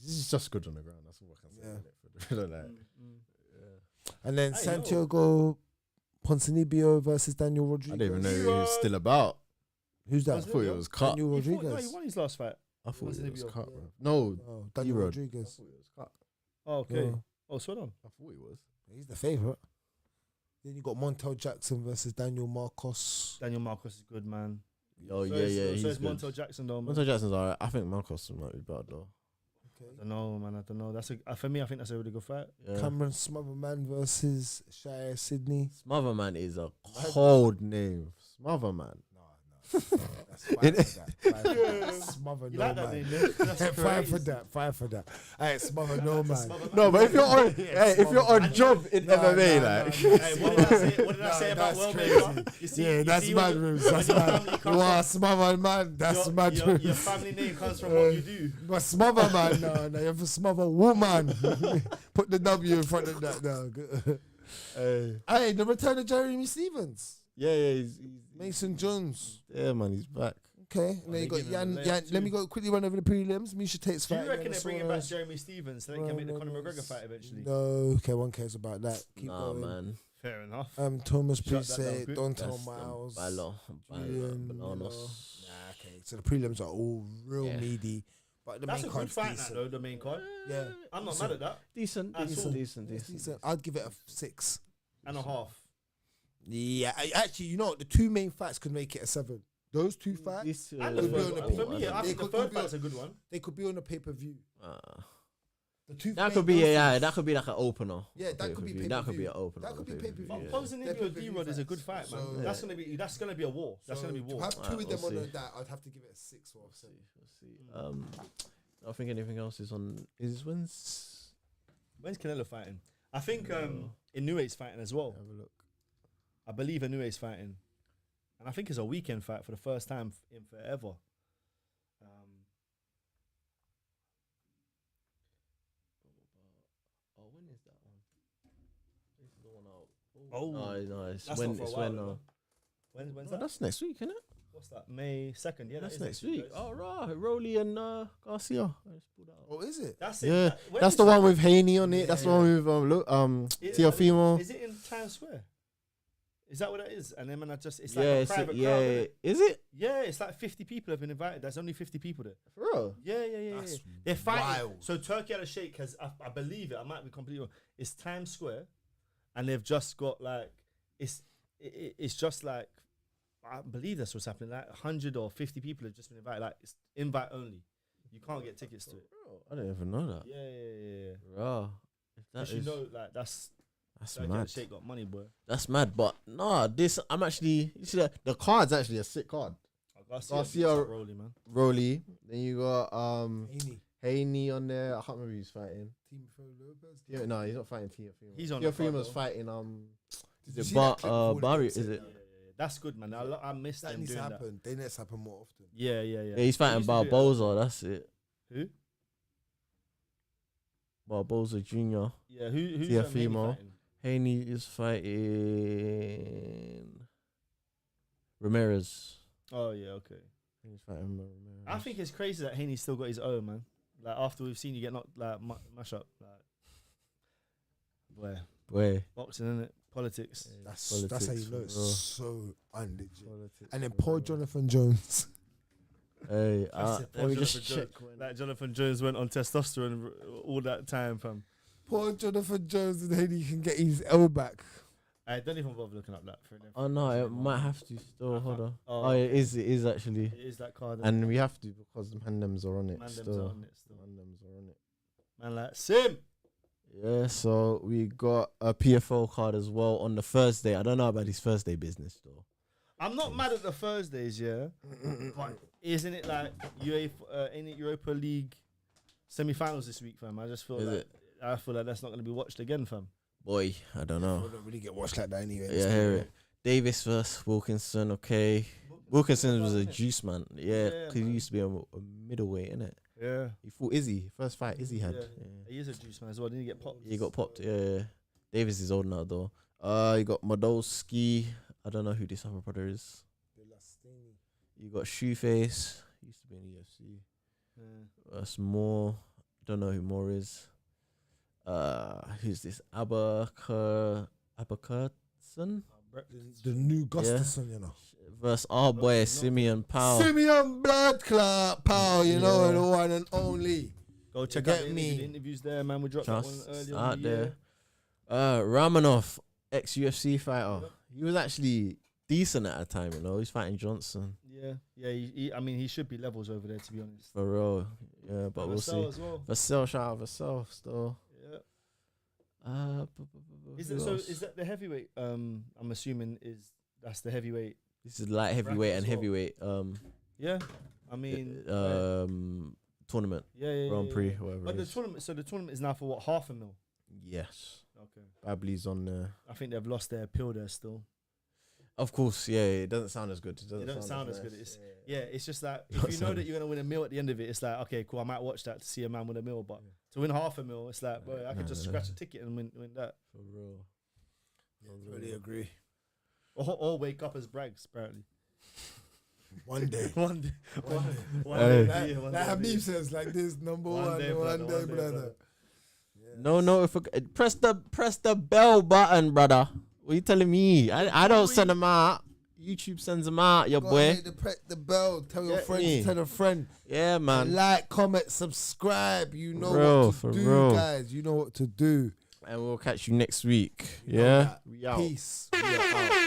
he's just good on the ground. That's all I can say. Yeah.
And then Santiago Ponzinibbio versus Daniel Rodriguez.
I didn't even know he was still about.
Who's that?
I thought it was cut.
Daniel Rodriguez.
No, he won his last fight.
I thought it was cut, bro. No,
Daniel Rodriguez.
I thought it was cut.
Oh, okay. Oh, swear on.
I thought he was.
He's the favourite. Then you got Montel Jackson versus Daniel Marcos.
Daniel Marcos is good, man.
Oh,
So
he's
is
good.
Montel Jackson, though, man.
Montel Jackson's alright. I think Marcos might be better, though.
Okay.
I don't know, man. I don't know. That's for me. I think that's a really good fight.
Yeah.
Cameron Smotherman versus Shire Sydney.
Smotherman is a cold name. Smotherman.
That's Smother
You
no
like that
man.
name, yeah?
Five for that. Hey, Smother no man.
No, but if you're on, if you're on job in MMA, like,
Hey, what did I say about
that's
World
crazy.
Maker? You see,
Yeah, that's mad, Rimz. That's mad. Wow, Smother man. That's mad.
Your family name comes from what you do.
But Smother man, no, you have to Smother woman. Put the W in front of that now. Hey, the return of Jeremy Stevens.
yeah, he's
Mason Jones.
yeah, man, he's back.
Okay, and then you got Jan. Let me go quickly run over the prelims. Misha Tate's
Do
fight.
you reckon they're bringing back Jeremy Stevens so they can make the Conor McGregor fight eventually?
No, okay, one cares about that. Keep
Nah,
going.
man.
Fair enough.
Thomas
Shut that down
Price,
quick.
Dontel Miles.
Bananas.
Nah, okay. So the prelims are all real meaty. But the
That's a
main
good
card's
fight,
decent.
now, though, the main card.
Yeah.
I'm not mad at that.
Decent.
I'd give it a 6.
And a half.
Yeah, actually, you know what? The two main fights could make it a 7. Those two fights,
And the
could be
third
on the
one. For
pay-per-view.
me, I
They
think the
could
third
be
fight's
on-
a good one.
They could be on the pay-per-view. The two
That
main-
could be
those
that could be like an opener.
Yeah, that could be
pay-per-view. That could be
pay-per-view.
an opener.
That could be pay-per-view.
But
Yeah.
Ponzinibbio
They're
and
pay-per-view
D-Rod is a
fights.
good fight, man.
So-
That's gonna be a war. That's gonna be
To
war.
have two of them
we'll
on
see.
that, I'd have to give it a 6 or a 7.
I think anything else is on. When's
When's Canelo fighting? I think Inouye's fighting as well.
have a look.
I believe Inouye's fighting, and I think it's a weekend fight for the first time in forever.
When is that one? This is the one out.
Oh,
no, it's
that's
when
not for a
it's
while,
when.
though. When's
No,
that?
that's next week, isn't it?
What's that? May 2nd. Yeah,
That's
that is
next week.
guys.
Oh right, Rowley and Garcia. I just pulled out.
Oh, is it?
That's it.
Yeah,
When
that's
is
the
that?
one with Haney on it. That's the
Yeah.
one with Teofimo.
Is it in Times Square? Is that what it is? And then when it's like
Yeah,
a private crowd. Isn't
is
it?
it
Yeah, it's like 50 people have been invited. There's only 50 people there.
for real?
Yeah.
That's
They're fighting.
wild.
So Turkey had a shake has, I believe it. I might be completely wrong. It's Times Square, and they've just got like it's just like I believe that's what's happening. Like 100 or 50 people have just been invited. Like it's invite only. You can't get tickets to it.
I didn't even know that.
Yeah.
Bro, if that
Because you
is,
know, like that's
that's mad.
Shake got money, boy.
That's mad. But nah, I'm actually. You see the card's actually a sick card.
Garcia
Garcia-
Rolly, man.
Rowley. Then you got Haney on there. I can't remember who he's fighting. Yeah, no, he's not fighting Teofimo.
He's on.
Teofimo's fighting. Is it Barry? Is it?
That's good, man. I missed them
needs
doing
to
that.
happen. They need to happen more often.
Yeah.
Yeah, he's fighting Barboza. That's it.
Who?
Barboza Jr.
Yeah, who's
Teofimo. Haney is fighting Ramirez.
Oh yeah, okay.
He's fighting Ramirez.
I think it's crazy that Haney's still got his own, man. Like after we've seen you get knocked, like mash up, like
boy,
boxing, innit? Politics.
That's how you know it's
bro.
so unlegit. And then poor Jonathan Jones.
Hey, let me just check.
Like Jonathan Jones went on testosterone all that time, fam.
Poor Jonathan Jones, and then he can get his L back.
I don't even bother looking up that for him.
Oh no, it might have to still. Hold on. Oh, it is actually.
It is that card.
And we have to because the Mandems are on it
Mandems
still.
are on it still.
Mandems are on it.
Man, like Sim.
Yeah, so we got a PFL card as well on the Thursday. I don't know about this Thursday business though.
I'm not mad at the Thursdays, yeah. But isn't it like ain't it Europa League semi-finals this week, fam? I just feel I feel like that's not going to be watched again, fam.
Boy, I don't know.
I don't really get watched like that anyway.
Yeah, I hear it. Davis versus Wilkinson, okay. Wilkinson was a juice man. Yeah, because he used to be a middleweight, innit?
Yeah.
He fought Izzy. First fight Izzy had.
Yeah. He is a juice man as well. Didn't he get popped?
He got popped, yeah. Davis is old now, though. You got Modolski. I don't know who this other brother is. You got Shoeface. He used to be in the UFC. That's Moore. Don't know who Moore is. Who's this? Abakurson?
The new Gustafsson, you know.
Versus our boy Simeon Powell.
Simeon Bloodclot Powell, you know, the one and only.
Go check
Get
out
me.
the interviews there, man. We dropped that one earlier
out
in the
there.
year.
Ramonov, ex-UFC fighter. He was actually decent at a time, you know. He's fighting Johnson.
Yeah. I mean, he should be levels over there, to be honest.
For real. Yeah, but we'll see.
As well.
Vassell, shout out Vassell still.
Yeah. Is that the heavyweight? I'm assuming that's the heavyweight.
This is light heavyweight and heavyweight.
Yeah. I mean,
tournament.
Yeah.
Grand Prix, whatever.
But the tournament is now for what, $500,000?
Yes.
Okay.
Babley's on there.
I think they've lost their appeal there still.
Of course, yeah. It doesn't sound as good. It
doesn't sound as
nice.
good. It's just like if you know that you're gonna win a meal at the end of it, it's like, okay, cool. I might watch that to see a man win a meal, but to win $500,000, it's like, boy, I could just scratch a ticket and win that.
For real.
Really agree.
Or wake up as Bragz, apparently.
One day.
One day.
That Habib says like this, number one day, brother.
Yes. No, press the bell button, brother. What are you telling me? I don't send them out. YouTube sends them out, your boy.
Press the bell. Tell your friend to tell a friend.
Yeah, man.
Like, comment, subscribe. You know what to do, guys. You know what to do.
And we'll catch you next week. Yeah?
Peace. We are out.